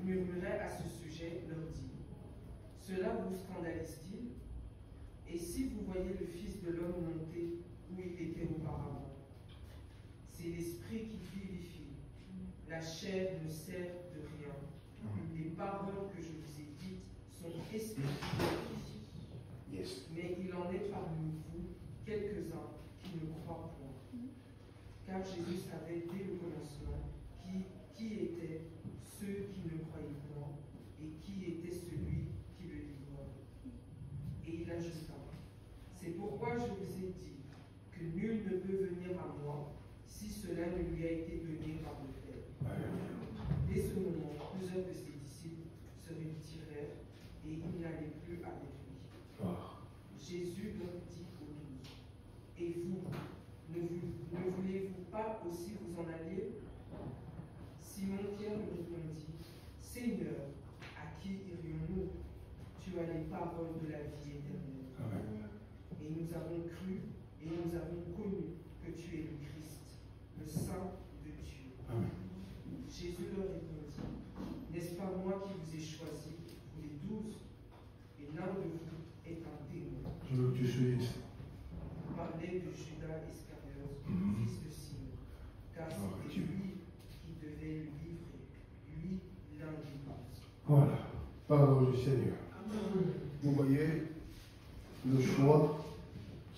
murmuraient à ce sujet, leur dit « Cela vous scandalise-t-il? Et si vous voyez le Fils de l'homme monter où il était auparavant? C'est l'Esprit qui vivifie. La chair ne sert de rien. Les paroles que je vous ai dites sont esprit et vie. Mais il en est parmi vous quelques-uns qui ne croient point. Car Jésus savait dès le commencement qui étaient ceux qui ne croyaient point et qui était celui qui le livrait. Et il ajouta, c'est pourquoi je vous ai dit que nul ne peut venir à moi si cela ne lui a été donné par le Père. Dès ce moment, plusieurs de ses disciples se retirèrent et ils n'allaient plus avec Jésus leur répondit, n'est-ce pas moi qui vous ai choisi, vous les 12, et l'un de vous est un démon. Je veux que tu soulignes ça. Vous parlez de Judas Iscariote, fils de Simon, car c'était lui qui devait le livrer, lui l'un des 12. Voilà, parole du Seigneur. Vous voyez, le choix,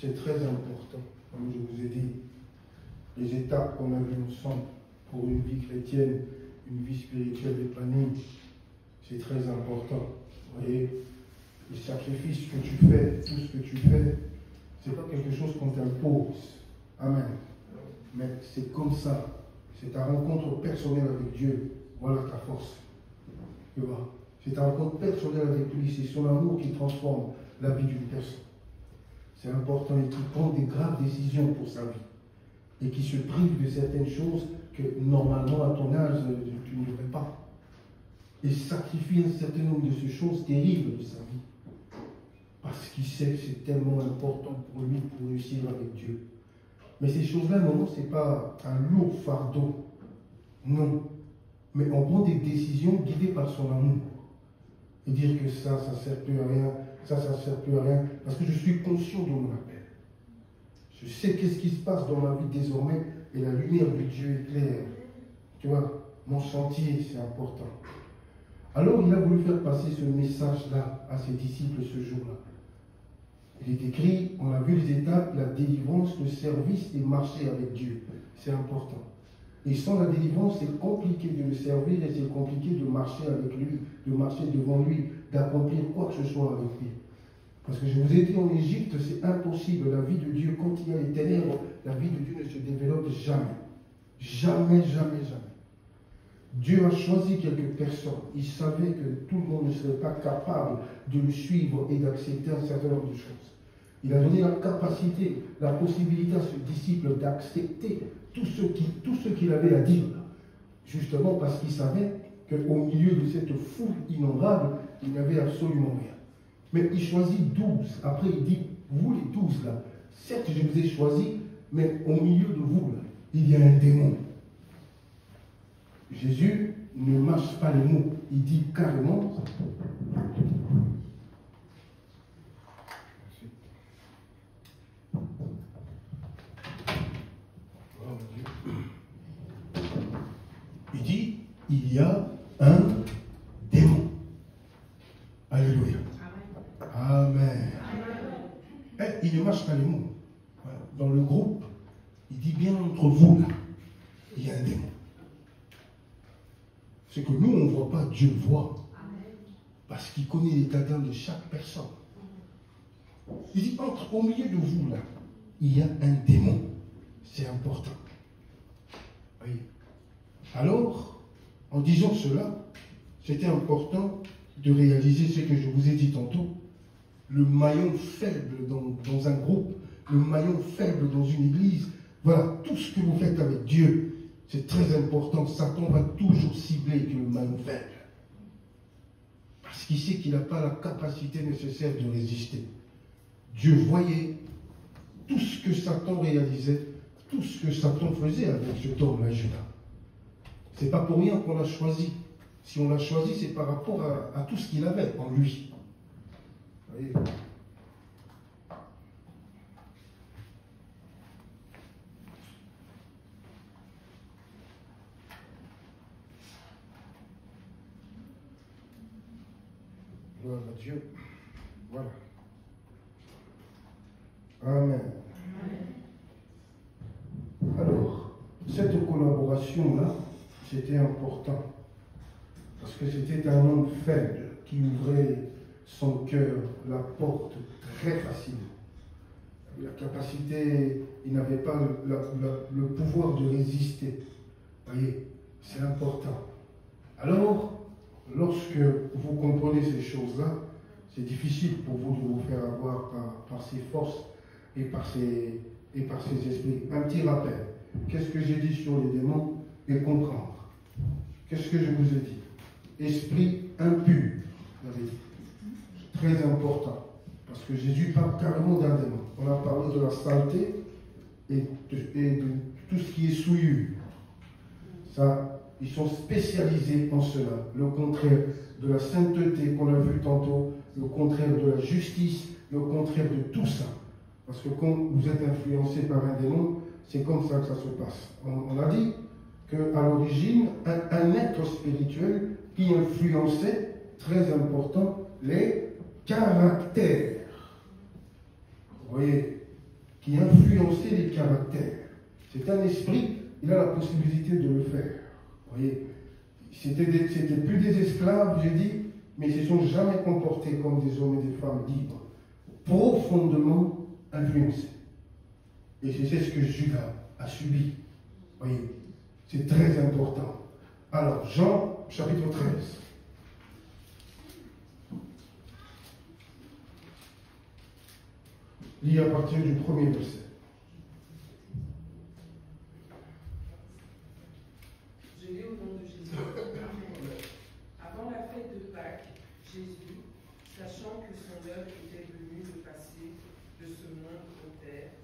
c'est très important. Comme je vous ai dit, les étapes qu'on a vues ensemble pour une vie chrétienne, une vie spirituelle épanouie, c'est très important. Vous voyez, les sacrifices que tu fais, tout ce que tu fais, c'est pas quelque chose qu'on t'impose. Amen. Mais c'est comme ça. C'est ta rencontre personnelle avec Dieu. Voilà ta force. Tu vois. C'est ta rencontre personnelle avec lui. C'est son amour qui transforme la vie d'une personne. C'est important et qui prend des graves décisions pour sa vie. Et qui se prive de certaines choses que normalement à ton âge tu ne devrais pas. Et sacrifie un certain nombre de ces choses terribles de sa vie. Parce qu'il sait que c'est tellement important pour lui pour réussir avec Dieu. Mais ces choses-là, non, ce n'est pas un lourd fardeau. Non. Mais on prend des décisions guidées par son amour. Et dire que ça ne sert plus à rien, ça ne sert plus à rien. Parce que je suis conscient de mon appel. Je sais qu'est-ce qui se passe dans ma vie désormais. Et la lumière de Dieu est claire. Tu vois, mon sentier, c'est important. Alors, il a voulu faire passer ce message-là à ses disciples ce jour-là. Il est écrit, on a vu les étapes, la délivrance, le service et marcher avec Dieu. C'est important. Et sans la délivrance, c'est compliqué de le servir et c'est compliqué de marcher avec lui, de marcher devant lui, d'accomplir quoi que ce soit avec lui. Parce que je vous ai dit, en Égypte, c'est impossible. La vie de Dieu, quand il y a les ténèbres, la vie de Dieu ne se développe jamais. Jamais, jamais, jamais. Dieu a choisi quelques personnes. Il savait que tout le monde ne serait pas capable de le suivre et d'accepter un certain nombre de choses. Il a donné la capacité, la possibilité à ce disciple d'accepter tout ce qu'il avait à dire. Justement parce qu'il savait qu'au milieu de cette foule innombrable, il n'y avait absolument rien. Mais il choisit 12. Après, il dit, vous les 12 là, certes je vous ai choisi, mais au milieu de vous là, il y a un démon. Jésus ne mâche pas les mots. Il dit carrément, il dit, il y a un démon. Alléluia. Amen. Et il ne mâche pas les mots. Dans le groupe, il dit bien entre vous là, il y a un démon. C'est que nous, on ne voit pas, Dieu voit. Parce qu'il connaît l'état d'âme de chaque personne. Il dit, au milieu de vous là, il y a un démon. C'est important. Oui. Alors, en disant cela, c'était important de réaliser ce que je vous ai dit tantôt. Le maillon faible dans un groupe, le maillon faible dans une église, voilà, tout ce que vous faites avec Dieu, c'est très important. Satan va toujours cibler que le maillon faible. Parce qu'il sait qu'il n'a pas la capacité nécessaire de résister. Dieu voyait tout ce que Satan réalisait, tout ce que Satan faisait avec cet homme-là, Judas. Ce n'est pas pour rien qu'on l'a choisi. Si on l'a choisi, c'est par rapport à tout ce qu'il avait en lui. Vous voyez ? Gloire à Dieu. Voilà. Amen. Alors, cette collaboration-là, c'était important. Parce que c'était un homme faible qui ouvrait son cœur, la porte très facilement. La capacité, il n'avait pas le pouvoir de résister. Vous voyez, c'est important. Alors, lorsque vous comprenez ces choses-là, c'est difficile pour vous de vous faire avoir par ces forces et par ces esprits. Un petit rappel. Qu'est-ce que j'ai dit sur les démons et comprendre? Qu'est-ce que je vous ai dit? Esprit impur, vous avez dit. Très important. Parce que Jésus parle carrément d'un démon. On a parlé de la saleté et de tout ce qui est souillure. Ça, Ils sont spécialisés en cela. Le contraire de la sainteté qu'on a vu tantôt, le contraire de la justice, le contraire de tout ça. Parce que quand vous êtes influencé par un démon, c'est comme ça que ça se passe. On a dit qu'à l'origine, un être spirituel qui influençait, très important, les caractères. Vous voyez, qui influençait les caractères. C'est un esprit, il a la possibilité de le faire. Vous voyez, c'était plus des esclaves, j'ai dit, mais ils ne se sont jamais comportés comme des hommes et des femmes libres, profondément influencés. Et c'est ce que Judas a subi. Vous voyez, c'est très important. Alors, Jean, chapitre 13. Lis à partir du premier verset. Je lis au nom de Jésus. Avant la fête de Pâques, Jésus, sachant que son heure était venue de passer de ce monde au Père,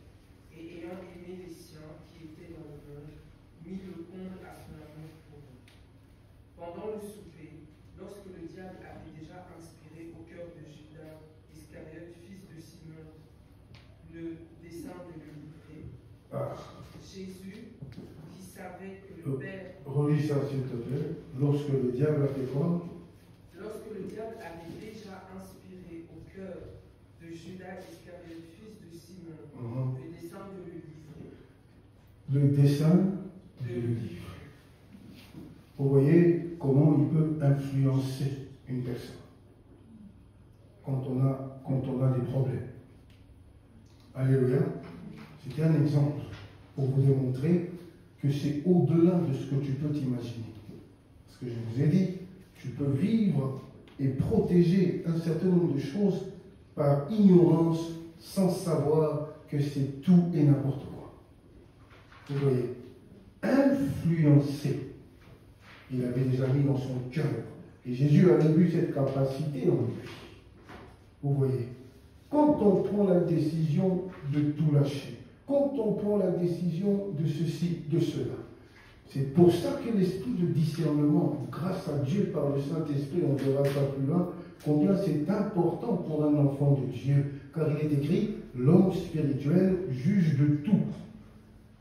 et ayant aimé les siens qui étaient dans le monde, mit le comble à son amour pour eux. Pendant le souper, lorsque le diable avait déjà inspiré au cœur de Judas Iscariote, fils de Simon, le dessein de le livrer, Jésus, qui savait que le Père... Relis ça s'il te plaît. Lorsque le diable a fait quoi? Lorsque le diable avait déjà inspiré au cœur de Judas Iscariote, fils de Simon, le dessein de le livrer. Le dessein de le livrer. Vous voyez comment il peut influencer une personne quand on a des problèmes. Alléluia. C'était un exemple pour vous démontrer que c'est au-delà de ce que tu peux t'imaginer. Parce que je vous ai dit, tu peux vivre et protéger un certain nombre de choses par ignorance sans savoir que c'est tout et n'importe quoi. Vous voyez, influencer, il avait déjà mis dans son cœur. Et Jésus avait vu cette capacité en lui. Vous voyez, quand on prend la décision de tout lâcher, quand on prend la décision de ceci, de cela, c'est pour ça que l'esprit de discernement, grâce à Dieu par le Saint-Esprit, on verra ça plus loin, combien c'est important pour un enfant de Dieu. Car il est écrit, l'homme spirituel juge de tout.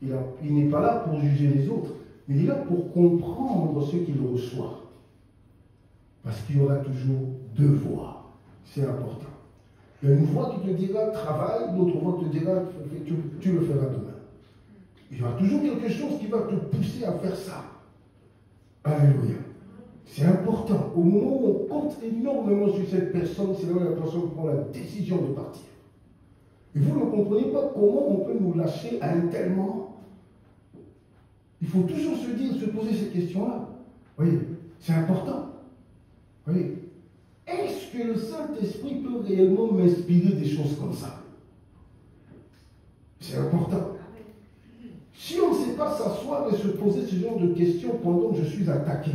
Il n'est pas là pour juger les autres, mais il est là pour comprendre ce qu'il reçoit. Parce qu'il y aura toujours deux voix. C'est important. Il y a une voix qui te dira travaille, l'autre voix qui te dira tu le feras demain. Il y aura toujours quelque chose qui va te pousser à faire ça. Alléluia. C'est important. Au moment où on compte énormément sur cette personne, c'est là où la personne prend la décision de partir. Et vous ne comprenez pas comment on peut nous lâcher à un tel moment. Il faut toujours se poser ces questions-là. Vous voyez, c'est important. Vous voyez, est-ce que le Saint-Esprit peut réellement m'inspirer des choses comme ça? C'est important. Si on ne sait pas s'asseoir et se poser ce genre de questions pendant que je suis attaqué,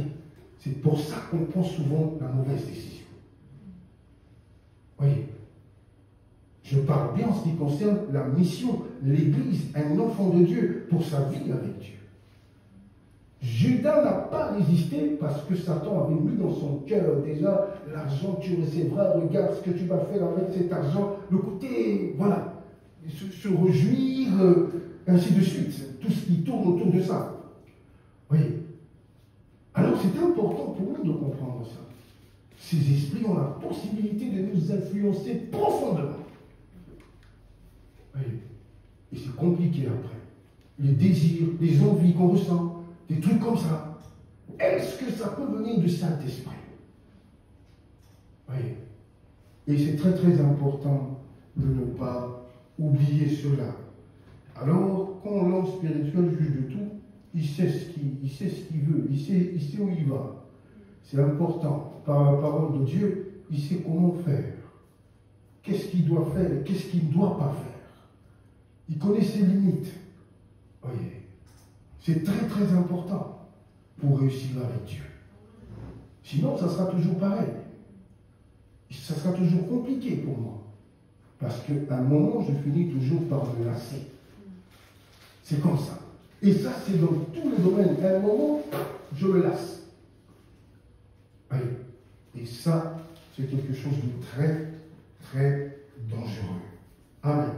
c'est pour ça qu'on prend souvent la mauvaise décision. Vous voyez, je parle bien en ce qui concerne la mission, l'Église, un enfant de Dieu pour sa vie avec Dieu. Judas n'a pas résisté parce que Satan avait mis dans son cœur déjà l'argent que tu recevras, regarde ce que tu vas faire avec cet argent, le côté, voilà, se réjouir, ainsi de suite, tout ce qui tourne autour de ça. Oui. Alors c'est important pour nous de comprendre ça. Ces esprits ont la possibilité de nous influencer profondément. Oui. Et c'est compliqué après. Les désirs, les envies qu'on ressent, des trucs comme ça. Est-ce que ça peut venir du Saint-Esprit? Oui. Et c'est très très important de ne pas oublier cela. Alors, quand l'homme spirituel juge de tout, il sait ce qu'il veut, il sait où il va. C'est important. Par la parole de Dieu, il sait comment faire. Qu'est-ce qu'il doit faire, qu'est-ce qu'il ne doit pas faire. Il connaît ses limites. Voyez. C'est très très important pour réussir avec Dieu. Sinon, ça sera toujours pareil. Ça sera toujours compliqué pour moi. Parce qu'à un moment, je finis toujours par me lasser. C'est comme ça. Et ça, c'est dans tous les domaines. À un moment, je me lasse. Allez. Et ça, c'est quelque chose de très, très dangereux. Amen.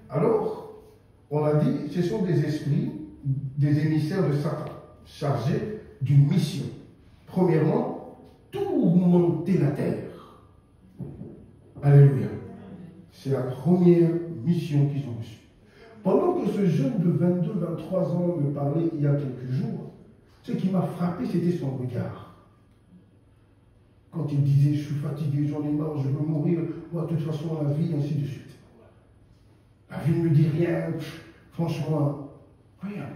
Alors, on a dit, ce sont des esprits, des émissaires de Satan, chargés d'une mission. Premièrement, tourmenter la terre. Alléluia. C'est la première mission qu'ils ont reçue. Pendant que ce jeune de 22-23 ans me parlait il y a quelques jours, ce qui m'a frappé, c'était son regard. Quand il disait, je suis fatigué, j'en ai marre, je veux mourir, moi de toute façon la vie, ainsi de suite. La vie ne me dit rien, franchement, rien.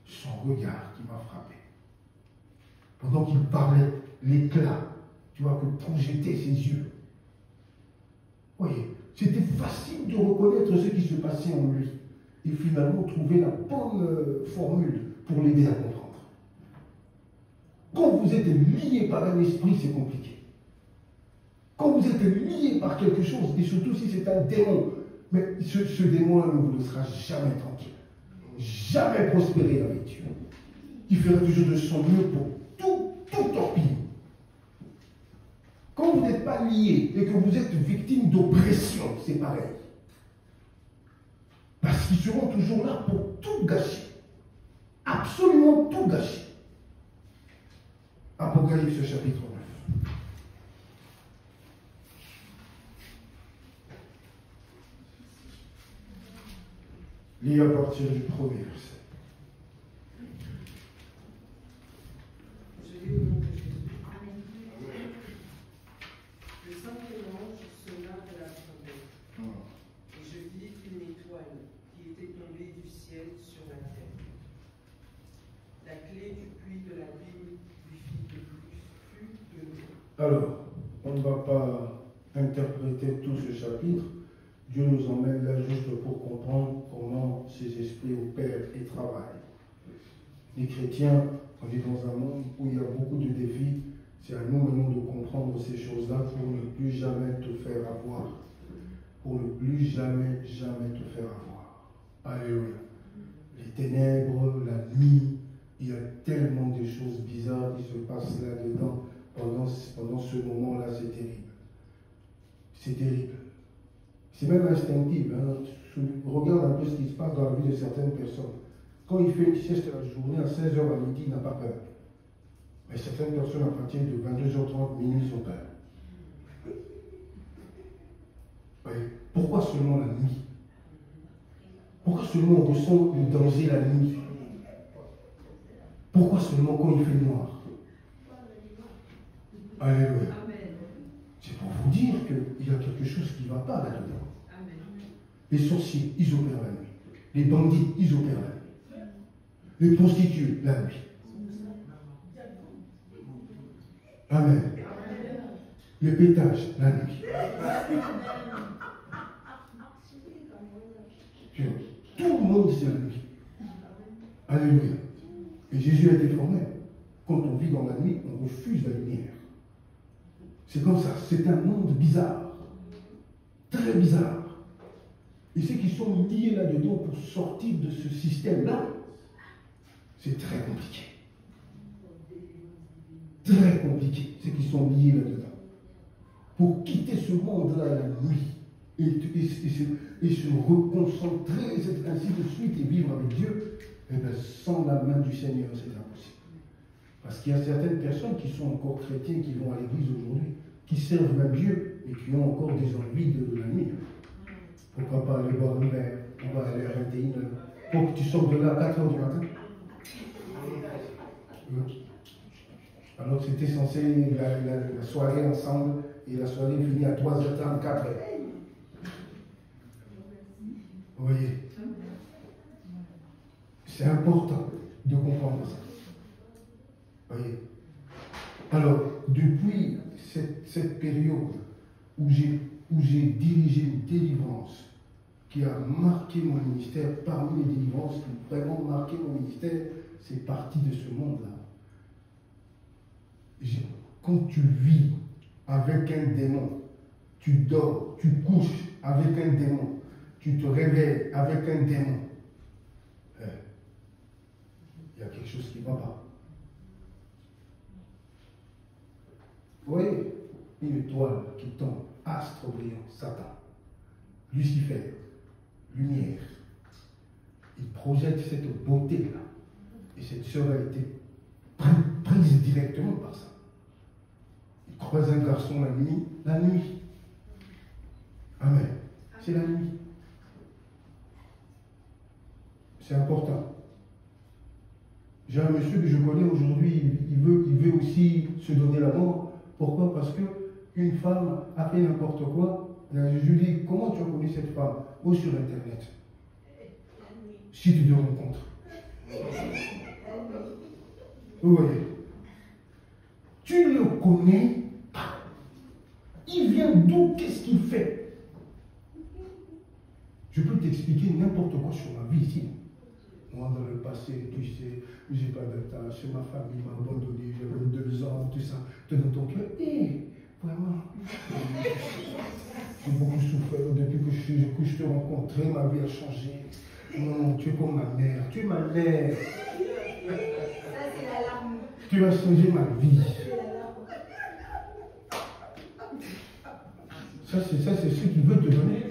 Son regard qui m'a frappé. Pendant qu'il parlait, l'éclat, tu vois, que projetaient ses yeux. Vous voyez, c'était facile de reconnaître ce qui se passait en lui. Et finalement, trouver la bonne formule pour l'aider à comprendre. Quand vous êtes lié par un esprit, c'est compliqué. Quand vous êtes lié par quelque chose, et surtout si c'est un démon, mais ce démon-là ne vous laissera jamais tranquille. Jamais prospérer avec Dieu. Il fera toujours de son mieux pour tout torpiller. Quand vous n'êtes pas lié et que vous êtes victime d'oppression, c'est pareil. Parce qu'ils seront toujours là pour tout gâcher. Absolument tout gâcher. Apocalypse chapitre 9. Lis à partir du premier verset. Je lis au nom de Jésus. Amen. Le cinquième ange sonna de la trompette. Et je vis une étoile qui était tombée du ciel sur la terre. La clé du puits de la ville lui fut donnée. Alors, on ne va pas interpréter tout ce chapitre. Dieu nous emmène là juste pour comprendre comment ces esprits opèrent et travaillent. Les chrétiens, on est dans un monde où il y a beaucoup de défis. C'est à nous maintenant de comprendre ces choses-là pour ne plus jamais te faire avoir. Pour ne plus jamais te faire avoir. Alléluia. Les ténèbres, la nuit, il y a tellement de choses bizarres qui se passent là-dedans. Pendant ce moment-là, c'est terrible. C'est terrible. C'est même instinctif. Hein. Regarde un peu ce qui se passe dans la vie de certaines personnes. Quand il fait une sieste la journée, à 16h à midi, il n'a pas peur. Mais certaines personnes, à partir de 22h30, minuit, ont peur. Oui. Pourquoi seulement la nuit? Pourquoi seulement on ressent le danger la nuit? Pourquoi seulement quand il fait noir? Alléluia. C'est pour vous dire qu'il y a quelque chose qui ne va pas là-dedans. Les sorciers, ils opèrent la nuit. Les bandits, ils opèrent la nuit. Les prostituées, la nuit. Amen. Le pétage, la nuit. Tout le monde, c'est la nuit. Alléluia. Et Jésus a été formé. Quand on vit dans la nuit, on refuse la lumière. C'est comme ça. C'est un monde bizarre. Très bizarre. Et ceux qui sont liés là-dedans pour sortir de ce système-là, c'est très compliqué. Très compliqué, ceux qui sont liés là-dedans. Pour quitter ce monde-là la nuit et se reconcentrer, ainsi de suite, et vivre avec Dieu, eh bien, sans la main du Seigneur, c'est impossible. Parce qu'il y a certaines personnes qui sont encore chrétiennes, qui vont à l'église aujourd'hui, qui servent même Dieu, mais qui ont encore des envies de la nuit. Pourquoi pas aller boire un verre? On va aller à 21h. Pour que tu sortes de là à 4h du matin. Alors que c'était censé la soirée ensemble, et la soirée finit à 3h30, 4h. Vous voyez? C'est important de comprendre ça. Vous voyez? Alors, depuis cette période où j'ai dirigé une délivrance qui a marqué mon ministère, parmi les délivrances qui ont vraiment marqué mon ministère, c'est parti de ce monde-là. Quand tu vis avec un démon, tu dors, tu couches avec un démon, tu te réveilles avec un démon, il y a quelque chose qui ne va pas. Vous voyez, une étoile qui tombe, astre brillant, Satan, Lucifer, lumière. Il projette cette beauté-là. Et cette sœur a été prise directement par ça. Il croise un garçon la nuit. Amen. C'est la nuit. C'est important. J'ai un monsieur que je connais aujourd'hui, il veut aussi se donner la mort. Pourquoi? Parce qu'une femme a fait n'importe quoi. Je lui dis, comment tu as connu cette femme? Ou sur Internet. Si tu te rencontres. Vous voyez. Tu le connais pas. Il vient d'où? Qu'est-ce qu'il fait? Je peux t'expliquer n'importe quoi sur ma vie ici. Moi, dans le passé, tu sais, j'ai pas d'attache, ma famille m'a abandonné, j'avais 2 ans, tout ça. Tu es dans ton cœur. Vraiment. J'ai beaucoup souffert depuis que je t'ai rencontré, ma vie a changé. Non, tu es comme ma mère, tu es ma mère. Ça, c'est l'alarme. Tu as changé ma vie. Ça, c'est ce qu'il veut te donner.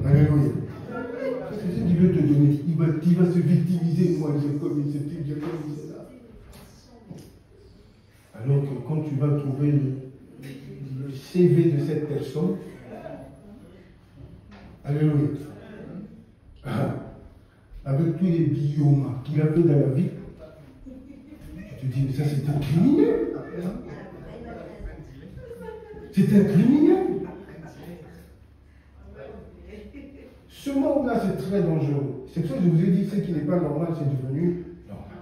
Alléluia. Ça, c'est ce qu'il veut te donner. Il va se victimiser. Moi, j'ai commis cette fille, j'ai commis cela. Alors que quand tu vas trouver le CV de cette personne, alléluia. Avec tous les biomes qu'il a fait dans la vie, tu te dis, mais ça c'est un criminel. C'est un criminel. Ce monde-là, c'est très dangereux. C'est pour ça que je vous ai dit, ce qui n'est pas normal, c'est devenu normal.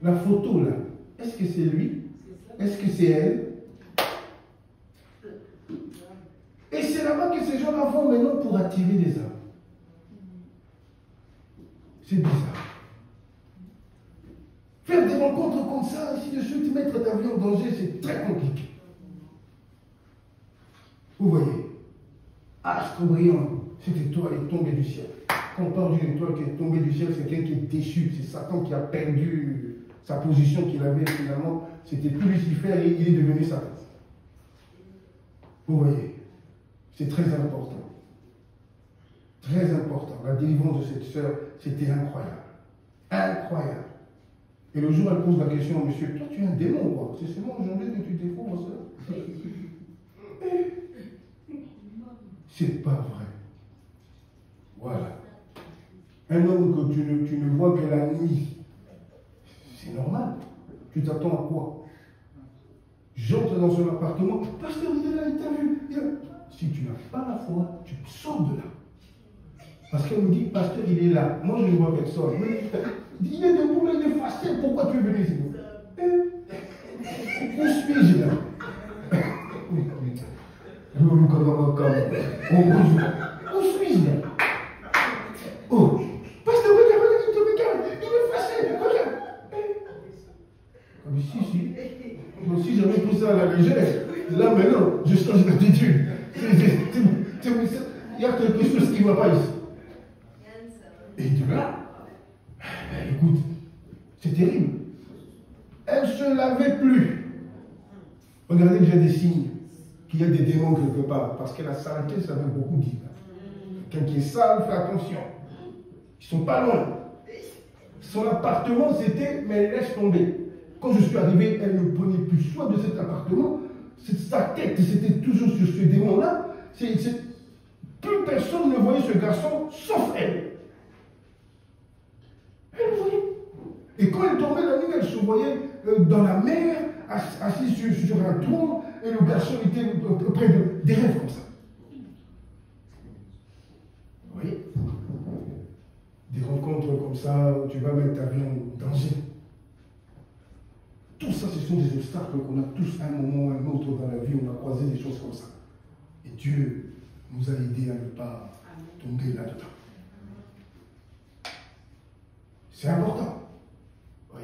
La photo, là, est-ce que c'est lui? Est-ce que c'est elle? Et c'est là-bas que ces gens-là vont maintenant pour attirer des âmes. C'est bizarre. Faire des rencontres comme ça, ainsi de suite, mettre ta vie en danger, c'est très compliqué. Vous voyez, astre brillant, cette étoile est tombée du ciel. Quand on parle d'une étoile qui est tombée du ciel, c'est quelqu'un qui est déçu. C'est Satan qui a perdu sa position qu'il avait finalement. C'était plus Lucifer et il est devenu Satan. Vous voyez, c'est très important. Très important. La délivrance de cette sœur, c'était incroyable. Incroyable. Et le jour, elle pose la question au monsieur, toi tu es un démon, quoi. C'est seulement aujourd'hui que tu découvres ça. C'est pas vrai. Voilà. Un homme que tu ne vois que la nuit, c'est normal. Tu t'attends à quoi? J'entre dans son appartement, pasteur, il est là, il t'a vu. Si tu n'as pas la foi, tu sors de là. Parce qu'elle me dit, pasteur, il est là. Moi, je ne vois personne. Il est debout, il est fasté. Pourquoi tu es venu ici? Où suis-je là? Où suis-je là? Oh, pasteur, regarde, il est fasté. Regarde. Si. Si j'avais pris ça à la légère, là maintenant, je change d'attitude. Il y a quelque chose qui ne va pas ici. Et de là, écoute, c'est terrible. Elle ne se lavait plus. Regardez que j'ai des signes qu'il y a des démons quelque part. Parce que la saleté, ça veut beaucoup dire. Quelqu'un qui est sale, fais attention. Ils ne sont pas loin. Son appartement, c'était, mais elle laisse tomber. Quand je suis arrivé, elle ne prenait plus soin de cet appartement. Sa tête, c'était toujours sur ce démon-là. Plus personne ne voyait ce garçon, sauf elle. Elle voyait. Et quand elle dormait la nuit, elle se voyait dans la mer, assise sur un trône, et le garçon était près des rêves comme ça. Vous voyez? Des rencontres comme ça, où tu vas mettre ta vie en danger. Tout ça, ce sont des obstacles qu'on a tous à un moment ou à un autre dans la vie, on a croisé des choses comme ça. Et Dieu nous a aidés à ne pas tomber là-dedans. C'est important. Oui.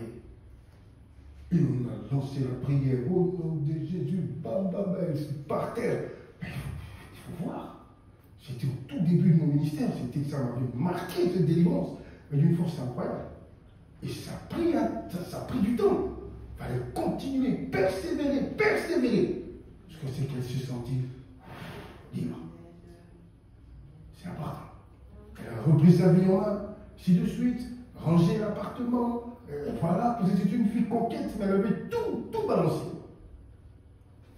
Et on a lancé la prière au nom de Jésus, bam, bam, bam, c'est par terre. Mais il faut voir. C'était au tout début de mon ministère, ça m'avait marqué cette délivrance, mais d'une force incroyable. Et ça a pris du temps. Il Allez, continuer, persévérer, persévérer. Jusqu'à ce qu'elle se sente libre. C'est important. Elle a repris sa vie en main, ainsi de suite, ranger l'appartement, voilà, c'était une fille coquette, mais elle avait tout balancé.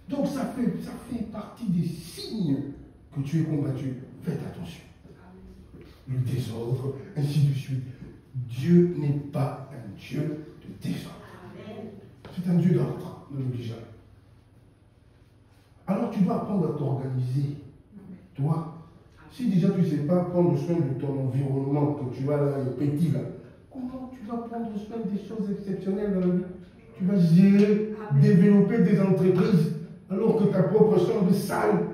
Donc ça fait partie des signes que tu es combattu. Faites attention. Le désordre, ainsi de suite. Dieu n'est pas un Dieu de désordre. C'est un Dieu d'ordre, ne l'oublie jamais. Alors tu dois apprendre à t'organiser. Toi, si déjà tu ne sais pas prendre soin de ton environnement, que tu vas là, le petit là, comment tu vas prendre soin des choses exceptionnelles dans la vie? Tu vas gérer, développer des entreprises, alors que ta propre chambre est sale.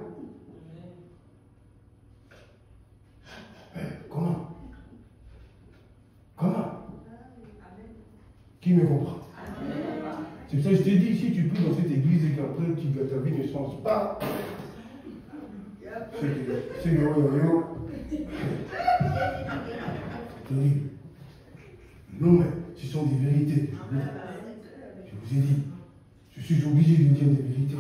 Comment? Qui me comprend? C'est ça que je t'ai dit, si tu pries dans cette église et qu'après ta vie ne change pas, c'est yo. Terrible. Non, mais ce sont des vérités. Je vous ai dit, je suis obligé de dire des vérités.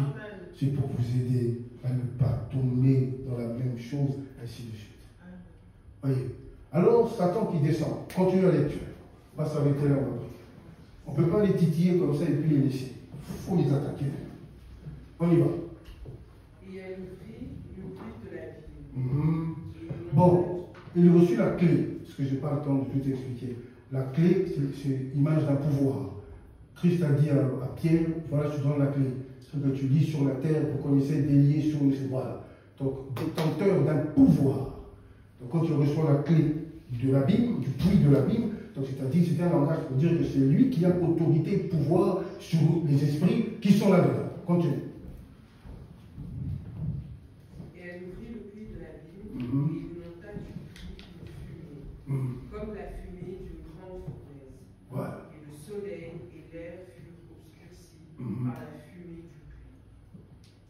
C'est pour vous aider à ne pas tomber dans la même chose, ainsi de suite. Voyez. Alors, Satan qui descend, continue la lecture. On va s'arrêter là, on ne peut pas les titiller comme ça et puis les laisser. Il faut les attaquer. On y va. Et elle ouvrit de la ville. Bon, il reçut la clé, ce que je n'ai pas le temps de tout expliquer. La clé, c'est l'image d'un pouvoir. Christ a dit à Pierre, voilà, je te donne la clé. Ce que tu lis sur la terre pour qu'on essaie d'élier sur nous, c'est voilà. Donc, détenteur d'un pouvoir. Donc, quand tu reçois la clé de l'abîme, du puits de l'abîme, donc c'est-à-dire, c'est un langage pour dire que c'est lui qui a autorité et pouvoir sur les esprits qui sont là-dedans. Continue. Et elle ouvrit le puits de l'abîme, et il monta du puits une fumée, comme la fumée d'une grande fournaise. Voilà. Et le soleil et l'air furent obscurcis par la fumée du puits.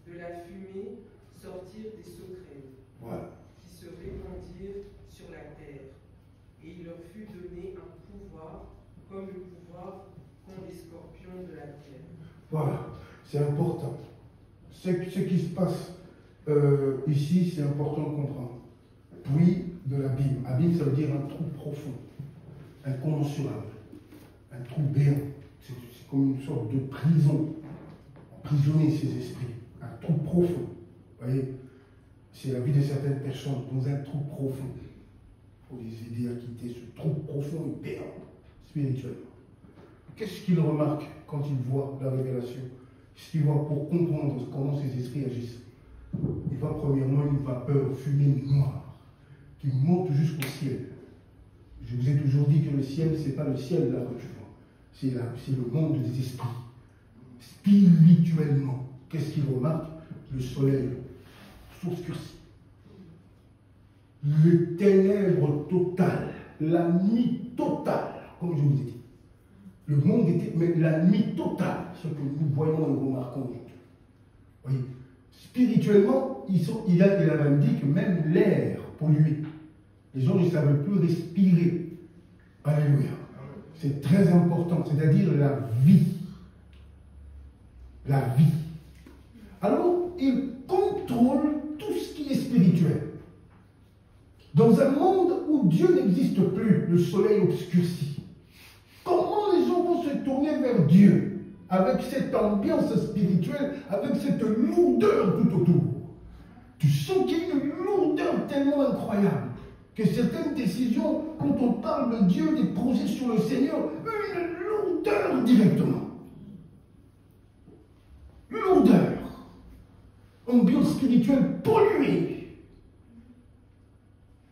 De la fumée sortirent des sauterelles, Voilà. qui se répandirent sur la terre. Et il leur fut donné un pouvoir, comme le pouvoir qu'ont les scorpions de la terre. Voilà, c'est important. Ce qui se passe ici, c'est important de comprendre. Puits de l'abîme. Abîme, ça veut dire un trou profond, incommensurable, un trou béant. C'est comme une sorte de prison. Emprisonner ces esprits. Un trou profond. Vous voyez, c'est la vie de certaines personnes dans un trou profond. Il faut les aider à quitter ce trou profond et béant, spirituellement. Qu'est-ce qu'il remarque quand il voit la révélation? Ce qu'il voit pour comprendre comment ces esprits agissent. Il voit premièrement une vapeur, fumée noire, qui monte jusqu'au ciel. Je vous ai toujours dit que le ciel, ce n'est pas le ciel là que tu vois. C'est le monde des esprits. Spirituellement, qu'est-ce qu'il remarque? Le soleil s'obscurcit. Le ténèbre total, la nuit totale, comme je vous ai dit. Le monde était, mais la nuit totale, ce que nous voyons et remarquons aujourd'hui. Voyez, spirituellement, il a même dit que même l'air pollué, les gens ne savent plus respirer. Alléluia. C'est très important, c'est-à-dire la vie. La vie. Alors, il contrôle tout ce qui est spirituel. Dans un monde où Dieu n'existe plus, le soleil obscurcit. Comment les gens vont se tourner vers Dieu avec cette ambiance spirituelle, avec cette lourdeur tout autour? Tu sens qu'il y a une lourdeur tellement incroyable que certaines décisions, quand on parle de Dieu, des projets sur le Seigneur, une lourdeur directement. Lourdeur. Ambiance spirituelle polluée.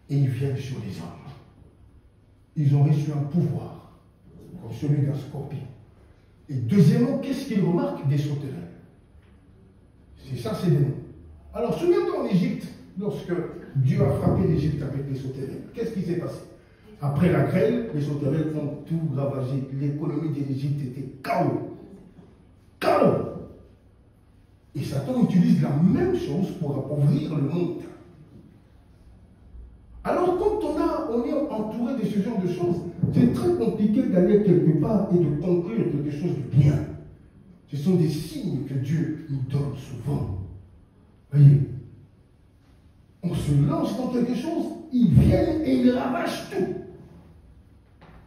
Et ils viennent sur les hommes. Ils ont reçu un pouvoir, comme celui d'un scorpion. Et deuxièmement, qu'est-ce qu'ils remarquent? Des sauterelles. C'est ça, c'est des noms. Alors, souviens-toi en Égypte, lorsque Dieu a frappé l'Égypte avec les sauterelles, qu'est-ce qui s'est passé? Après la grêle, les sauterelles ont tout ravagé. L'économie de l'Égypte était chaos. Chaos. Et Satan utilise la même chose pour appauvrir le monde. Alors, quand on est entouré de ce genre de choses, c'est très compliqué d'aller quelque part et de conclure quelque chose de bien. Ce sont des signes que Dieu nous donne souvent. Voyez, on se lance dans quelque chose, ils viennent et ils ravagent tout.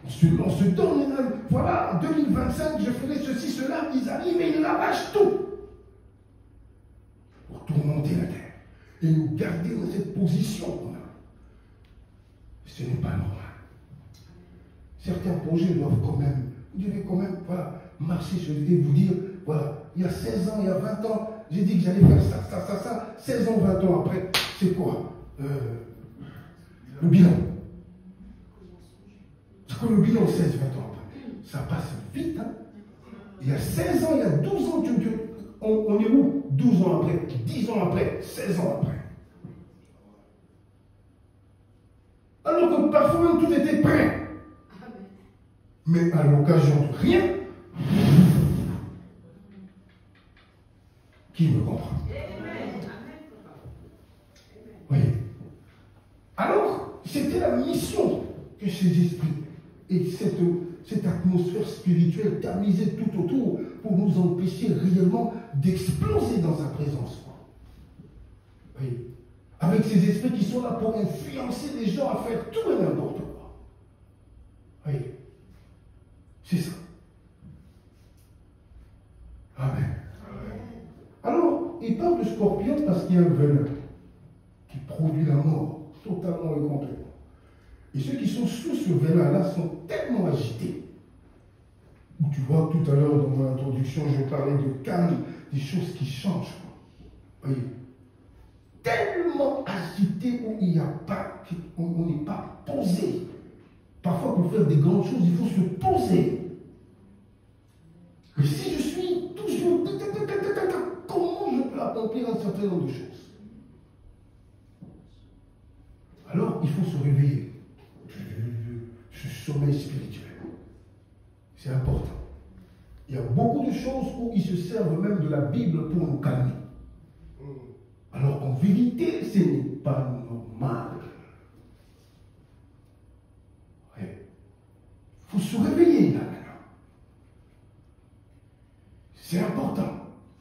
On se donne, voilà, 2025, je ferai ceci, cela, ils arrivent et ils ravagent tout. Pour tourmenter la terre. Et nous garder dans cette position qu'on a. Ce n'est pas normal. Certains projets doivent quand même, vous devez quand même, voilà, marcher, je vais vous dire, voilà, il y a 16 ans, il y a 20 ans, j'ai dit que j'allais faire ça, 16 ans, 20 ans après, c'est quoi le bilan. C'est quoi le bilan 16, 20 ans après? Ça passe vite, hein. Il y a 16 ans, il y a 12 ans, on est où? 12 ans après, 10 ans après, 16 ans après. Alors que parfois tout était prêt. Mais à l'occasion de rien, qui me comprend? Oui. Alors, c'était la mission que ces esprits et cette atmosphère spirituelle tamisée tout autour pour nous empêcher réellement d'exploser dans sa présence. Oui. Avec ces esprits qui sont là pour influencer les gens à faire tout et n'importe quoi. Oui. C'est ça. Amen. Alors, il parle de scorpion parce qu'il y a un venin qui produit la mort totalement et complètement. Et ceux qui sont sous ce venin-là sont tellement agités. Tu vois, tout à l'heure dans mon introduction, je parlais de calme, des choses qui changent. Oui. Tellement agités où il n'y a pas, on n'est pas posé. Parfois, pour faire des grandes choses, il faut se poser. Mais si je suis toujours, comment je peux accomplir un certain nombre de choses? Alors, il faut se réveiller. Ce sommeil spirituel. C'est important. Il y a beaucoup de choses où ils se servent même de la Bible pour nous calmer. Alors qu'en vérité, ce n'est pas normal. Il faut se réveiller là maintenant. C'est important.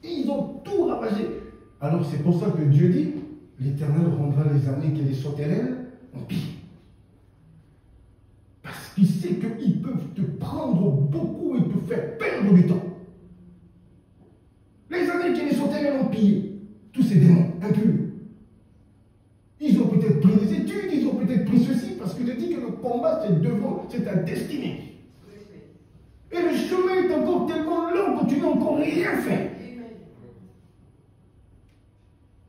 Et ils ont tout ravagé. Alors c'est pour ça que Dieu dit, l'Éternel rendra les années qui les sauterelles en pire. Parce qu'il sait qu'ils peuvent te prendre beaucoup et te faire perdre du temps. Les années qui les sauterelles ont pillé, tous ces démons impurs. Ils ont peut-être pris des études, ils ont peut-être pris ceci, parce que je dis que le combat c'est devant, c'est ta destinée. Et le chemin est encore tellement long que tu n'as encore rien fait.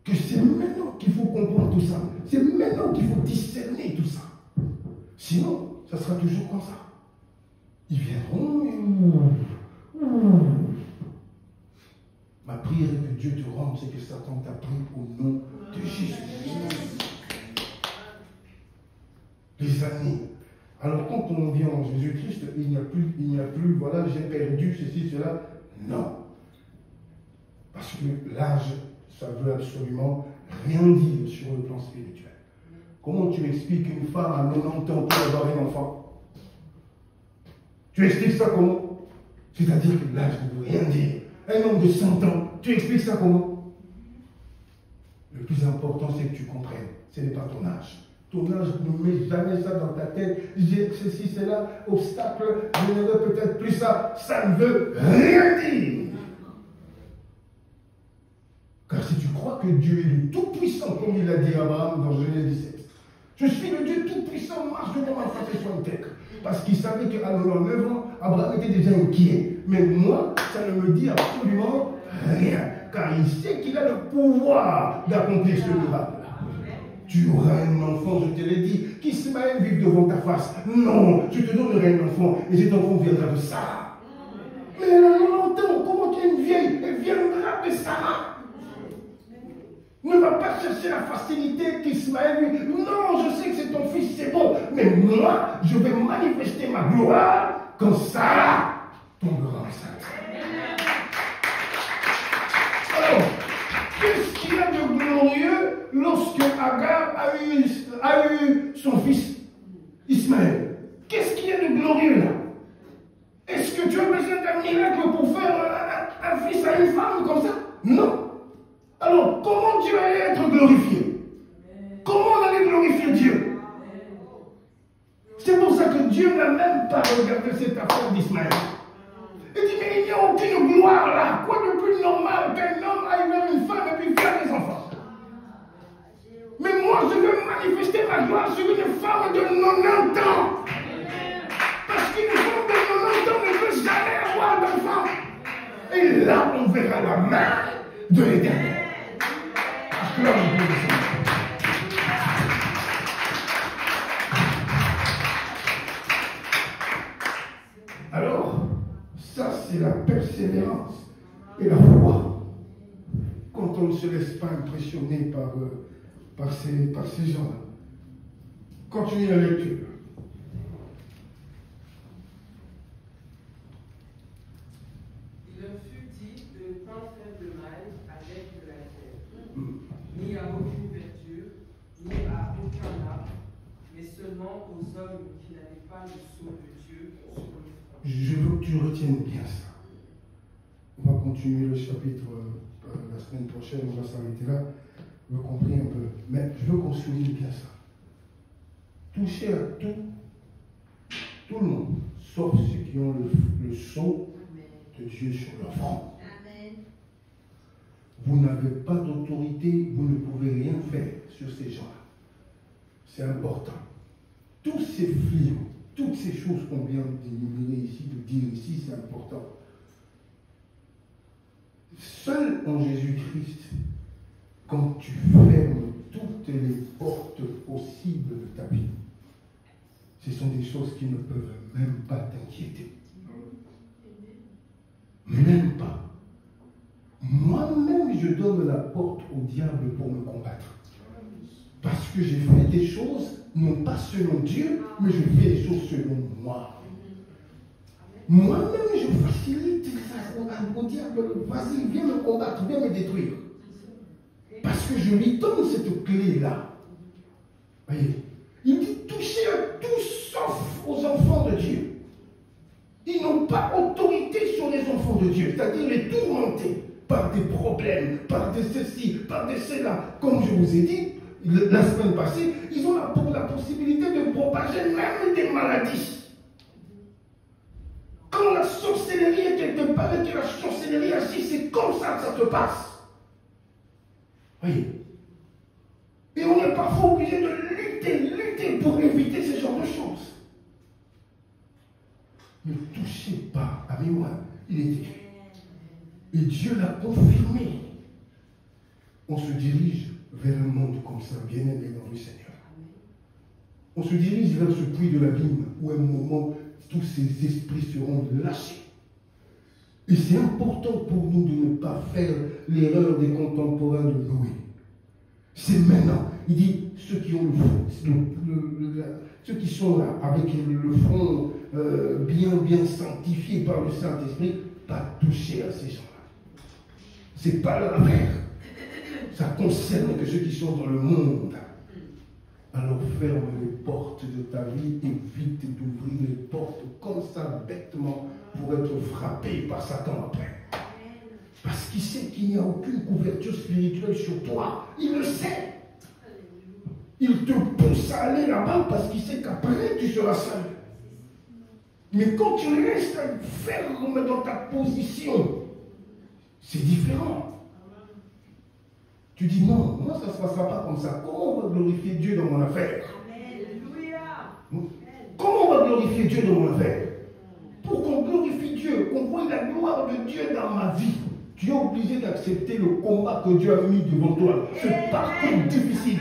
Que c'est maintenant qu'il faut comprendre tout ça. C'est maintenant qu'il faut discerner tout ça. Sinon, ça sera toujours comme ça. Ils viendront et... Ma prière est que Dieu te rende ce que Satan t'a pris au nom de Jésus. Les années. Alors quand on vient en Jésus-Christ, il n'y a plus, voilà, j'ai perdu ceci, cela. Non. Parce que l'âge, ça veut absolument rien dire sur le plan spirituel. Comment tu expliques qu'une femme à 90 ans peut avoir un enfant? Tu expliques ça comment? C'est-à-dire que l'âge ne veut rien dire. Un homme de 100 ans, tu expliques ça comment? Le plus important, c'est que tu comprennes. Ce n'est pas ton âge. Ton âge ne met jamais ça dans ta tête. J'ai ceci, cela, obstacle, je n'aurai peut-être plus ça. Ça ne veut rien dire. Car si tu crois que Dieu est le Tout-Puissant, comme il l'a dit à Abraham dans Genèse 17, je suis le Dieu Tout-Puissant, marche devant ma face et sois intègre. Parce qu'il savait qu'à 99 ans, Abraham était déjà inquiet. Mais moi, ça ne me dit absolument rien. Car il sait qu'il a le pouvoir d'accomplir ce miracle. Tu auras un enfant, je te l'ai dit, qu'Ismaël vive devant ta face. Non, je te donnerai un enfant, et cet enfant viendra de Sarah. Mais elle a 90 ans, comment tu es une vieille? Elle viendra de Sarah. Ne va pas chercher la facilité qu'Ismaël lui. Non, je sais que c'est ton fils, c'est bon. Mais moi, je vais manifester ma gloire quand Sarah tombera enceinte. Alors, qu'est-ce qu'il y a de glorieux lorsque Agar a eu son fils Ismaël? Qu'est-ce qu'il y a de glorieux là? Est-ce que tu as besoin d'un miracle pour faire un fils faire une femme comme ça? Non. Alors, comment Dieu allait être glorifié? Comment on allait glorifier Dieu? C'est pour ça que Dieu n'a même pas regardé cette affaire d'Ismaël. Il dit, mais il n'y a aucune gloire là. Quoi de plus normal qu'un homme aille vers une femme et puis faire des enfants? Mais moi, je veux manifester ma gloire sur une femme de 90 ans. Parce qu'une femme de 90 ans ne peut jamais avoir d'enfant. Et là, on verra la main de l'Éternel. Alors, ça c'est la persévérance et la foi. Quand on ne se laisse pas impressionner par ces gens-là. Continuez la lecture. Il leur fut dit de ne pas faire de mal à l'être de la terre, ni à aucune ouverture, ni à aucun arbre, mais seulement aux hommes qui n'avaient pas le sceau de Dieu sur le front. Je veux que tu retiennes bien ça. On va continuer le chapitre la semaine prochaine, on va s'arrêter là. Vous comprenez un peu. Mais je veux qu'on souligne bien ça. Toucher à tout le monde, sauf ceux qui ont le sceau de Dieu sur leur front. Amen. Vous n'avez pas d'autorité, vous ne pouvez rien faire sur ces gens-là. C'est important. Tous ces fléaux, toutes ces choses qu'on vient d'énumérer ici, de dire ici, c'est important. Seul en Jésus-Christ, quand tu fermes toutes les portes possibles de ta vie, ce sont des choses qui ne peuvent même pas t'inquiéter. Même pas. Moi-même, je donne la porte au diable pour me combattre. Parce que j'ai fait des choses, non pas selon Dieu, mais je fais des choses selon moi. Moi-même, je facilite ça au diable. Vas-y, viens me combattre, viens me détruire. Parce que je lui donne cette clé-là. Voyez, il dit toucher à tous sauf aux enfants de Dieu. Ils n'ont pas autorité sur les enfants de Dieu, c'est-à-dire les tourmenter par des problèmes, par des ceci, par des cela. Comme je vous ai dit la semaine passée, ils ont la possibilité de propager même des maladies. Quand la sorcellerie est quelque part et que la sorcellerie agit, c'est comme ça que ça se passe. Voyez. Et on est parfois obligé de lutter pour éviter ce genre de choses. Ne touchez pas à moi, il est écrit. Et Dieu l'a confirmé. On se dirige vers un monde comme ça, bien aimé dans le Seigneur. On se dirige vers ce puits de l'abîme où à un moment, tous ces esprits seront lâchés. Et c'est important pour nous de ne pas faire l'erreur des contemporains de Noé. C'est maintenant. Il dit, ceux qui ont ceux qui sont là, avec le front bien sanctifié par le Saint-Esprit, pas toucher à ces gens-là. C'est pas leur affaire. Ça concerne que ceux qui sont dans le monde. Alors ferme les portes de ta vie, évite d'ouvrir les portes comme ça, bêtement, pour être frappé par Satan après. Parce qu'il sait qu'il n'y a aucune couverture spirituelle sur toi. Il le sait. Il te pousse à aller là-bas parce qu'il sait qu'après tu seras seul. Mais quand tu restes ferme dans ta position, c'est différent. Tu dis non, moi ça ne se passera pas comme ça. Comment on va glorifier Dieu dans mon affaire? Comment on va glorifier Dieu dans mon affaire? Pour qu'on glorifie Dieu, qu'on voie la gloire de Dieu dans ma vie, tu es obligé d'accepter le combat que Dieu a mis devant toi. Ce parcours difficile.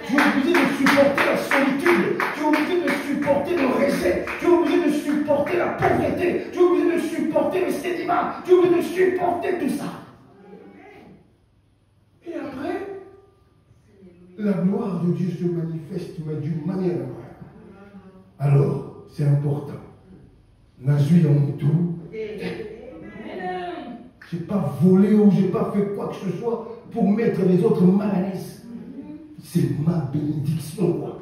Tu es obligé de supporter la solitude. Tu es obligé de supporter le rejet. Tu es obligé de supporter la pauvreté. Tu es obligé de supporter le sédiment. Tu es obligé de supporter tout ça. Et après, la gloire de Dieu se manifeste d'une manière incroyable. Alors, c'est important. N'agis en tout. Je n'ai pas volé ou je n'ai pas fait quoi que ce soit pour mettre les autres mal à l'aise. C'est ma bénédiction, quoi.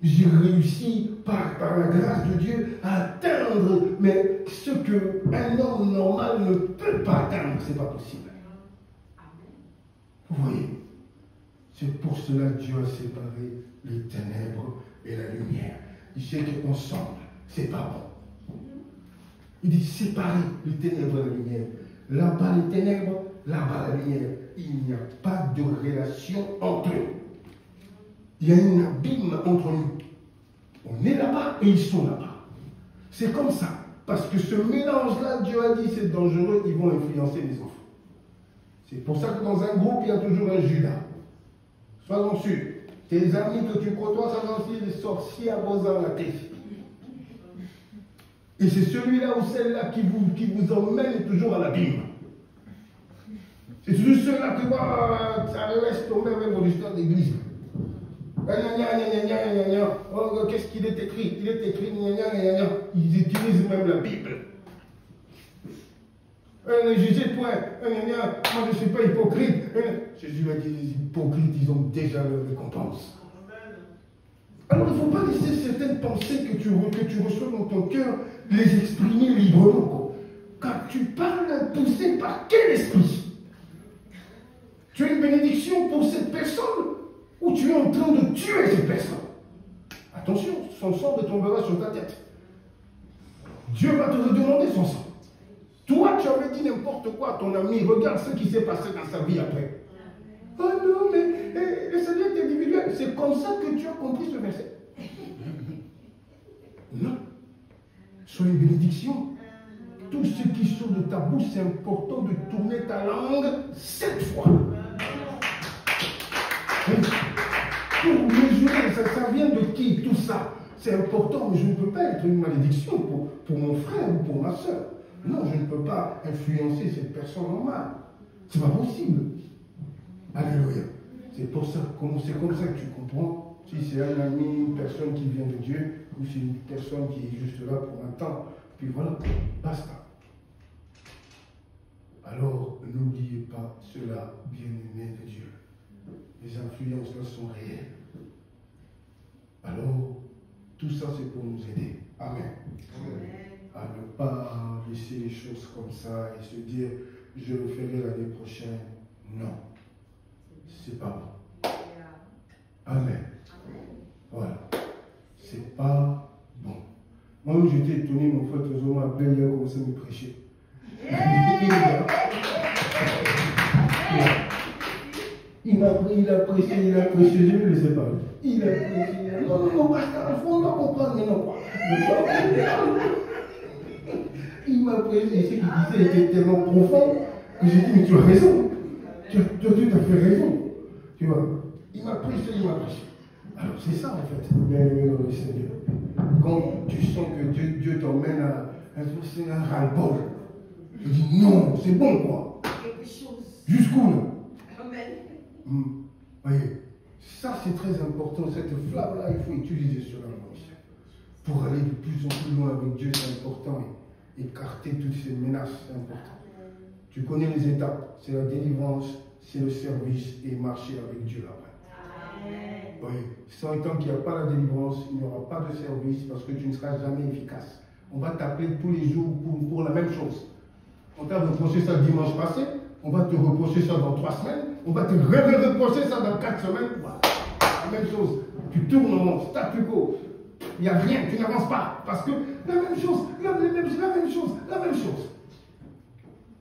J'ai réussi par la grâce de Dieu à atteindre, mais ce qu'un homme normal ne peut pas atteindre, ce n'est pas possible. Vous voyez, c'est pour cela que Dieu a séparé les ténèbres et la lumière. Il sait qu'ensemble, c'est pas bon. Il dit séparer les ténèbres et la lumière. Là-bas les ténèbres, là-bas la lumière. Il n'y a pas de relation entre eux. Il y a un abîme entre nous. On est là-bas et ils sont là-bas. C'est comme ça. Parce que ce mélange-là, Dieu a dit, c'est dangereux, ils vont influencer les enfants. C'est pour ça que dans un groupe, il y a toujours un Judas. Sois-en sûr. Tes amis que tu côtoies, ça va aussi des sorciers à vos la tête. Et c'est celui-là ou celle-là qui vous emmène toujours à l'abîme. C'est toujours ceux-là que ça laisse tomber avec vos histoires d'église. Oh, qu'est-ce qu'il est écrit? Il est écrit, ils utilisent même la Bible. Ne jugez point, moi je ne suis pas hypocrite. Jésus a dit, les hypocrites, ils ont déjà leur récompense. Alors il ne faut pas laisser certaines pensées que tu reçois dans ton cœur les exprimer librement. Car tu parles poussé par quel esprit? Tu as une bénédiction pour cette personne ou tu es en train de tuer cette personne? Attention, son sang tombera sur ta tête. Dieu va te redemander son sang. Toi, tu avais dit n'importe quoi à ton ami. Regarde ce qui s'est passé dans sa vie après. Oh non, mais le salut est individuel. C'est comme ça que tu as compris ce verset. Non. Sois une bénédiction. Tout ce qui sort de ta bouche, c'est important de tourner ta langue 7 fois. Pour mesurer, ça vient de qui tout ça? C'est important, mais je ne peux pas être une malédiction pour mon frère ou pour ma soeur. Non, je ne peux pas influencer cette personne normale. C'est pas possible. Alléluia. C'est comme ça que tu comprends si c'est un ami, une personne qui vient de Dieu, ou c'est une personne qui est juste là pour un temps. Puis voilà, basta. Alors, n'oubliez pas cela, bien-aimés de Dieu. Les influences là sont réelles. Alors, tout ça c'est pour nous aider. Amen. Amen. À ne pas laisser les choses comme ça et se dire je le ferai l'année prochaine. Non, c'est pas bon. Amen. Voilà, c'est pas bon. Moi, j'étais étonné, mon frère Trésor m'a appelé hier, commencé à me prêcher. Il a prêché, je ne le sais pas. Il a prêché. Non, pasteur, il faut comprendre maintenant quoi. Il m'a prêché, ce qu'il disait était tellement profond que j'ai dit, mais tu as raison. Tu as tout à fait raison. Tu vois, il m'a prêché. Alors c'est ça en fait, bien-aimé dans le Seigneur. Quand tu sens que Dieu t'emmène à un ras-le-bol, tu dis non, c'est bon quoi. Jusqu'où là? Voyez, ça c'est très important, cette flamme-là, il faut utiliser cela pour aller de plus en plus loin avec Dieu, c'est important. Écarter toutes ces menaces, c'est important. Tu connais les étapes, c'est la délivrance, c'est le service et marcher avec Dieu après. Oui, sans étant qu'il n'y a pas la délivrance, il n'y aura pas de service parce que tu ne seras jamais efficace. On va t'appeler tous les jours pour la même chose. On t'a reproché ça dimanche passé, on va te reprocher ça dans 3 semaines, on va te reprocher ça dans 4 semaines. Voilà. La même chose. Tu tournes en rond, statu quo. Il n'y a rien, tu n'avances pas. Parce que la même chose.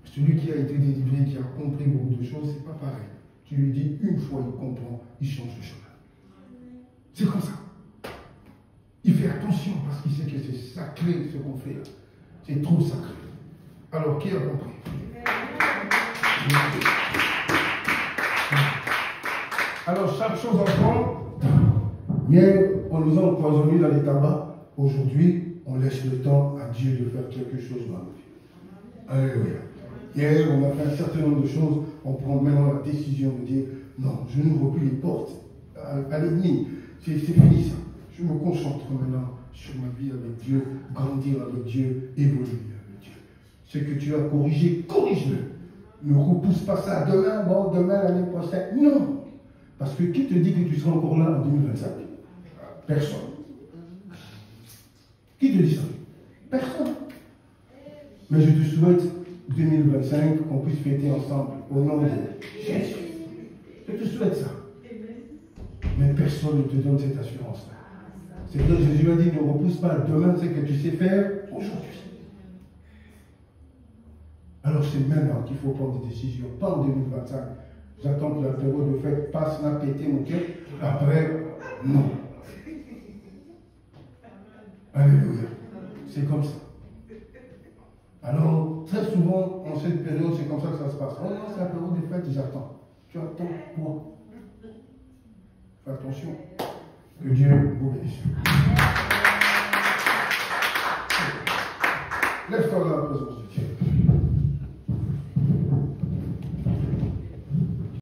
Celui qui a été délivré, qui a compris beaucoup de choses, c'est pas pareil. Tu lui dis une fois, il comprend, il change de chemin. C'est comme ça. Il fait attention parce qu'il sait que c'est sacré ce qu'on fait là. C'est trop sacré. Alors, qui a compris? Alors, chaque chose en prend. Hier, on nous a empoisonnés dans les tabacs. Aujourd'hui, on laisse le temps à Dieu de faire quelque chose dans nos vies. Alléluia. Hier, on a fait un certain nombre de choses. On prend maintenant la décision de dire non, je n'ouvre plus les portes à l'ennemi. C'est fini ça. Je me concentre maintenant sur ma vie avec Dieu, grandir avec Dieu, évoluer avec Dieu. Ce que tu as corrigé, corrige-le. Ne repousse pas ça à demain, l'année prochaine. Non. Parce que qui te dit que tu seras encore là en 2025? Personne. Qui te dit ça? Personne. Mais je te souhaite 2025 qu'on puisse fêter ensemble au nom de Jésus. Je te souhaite ça. Mais personne ne te donne cette assurance-là. C'est que Jésus a dit, ne repousse pas demain ce que tu sais faire aujourd'hui. Alors c'est maintenant qu'il faut prendre des décisions, pas en 2025. J'attends que la période de fête passe, là, péter mon cœur. Après, non. Alléluia. C'est comme ça. Alors, très souvent, en cette période, c'est comme ça que ça se passe. Oh non, c'est la période des fêtes, j'attends. Tu attends quoi? Fais attention. Que Dieu vous bénisse. Lève-toi dans la présence de Dieu.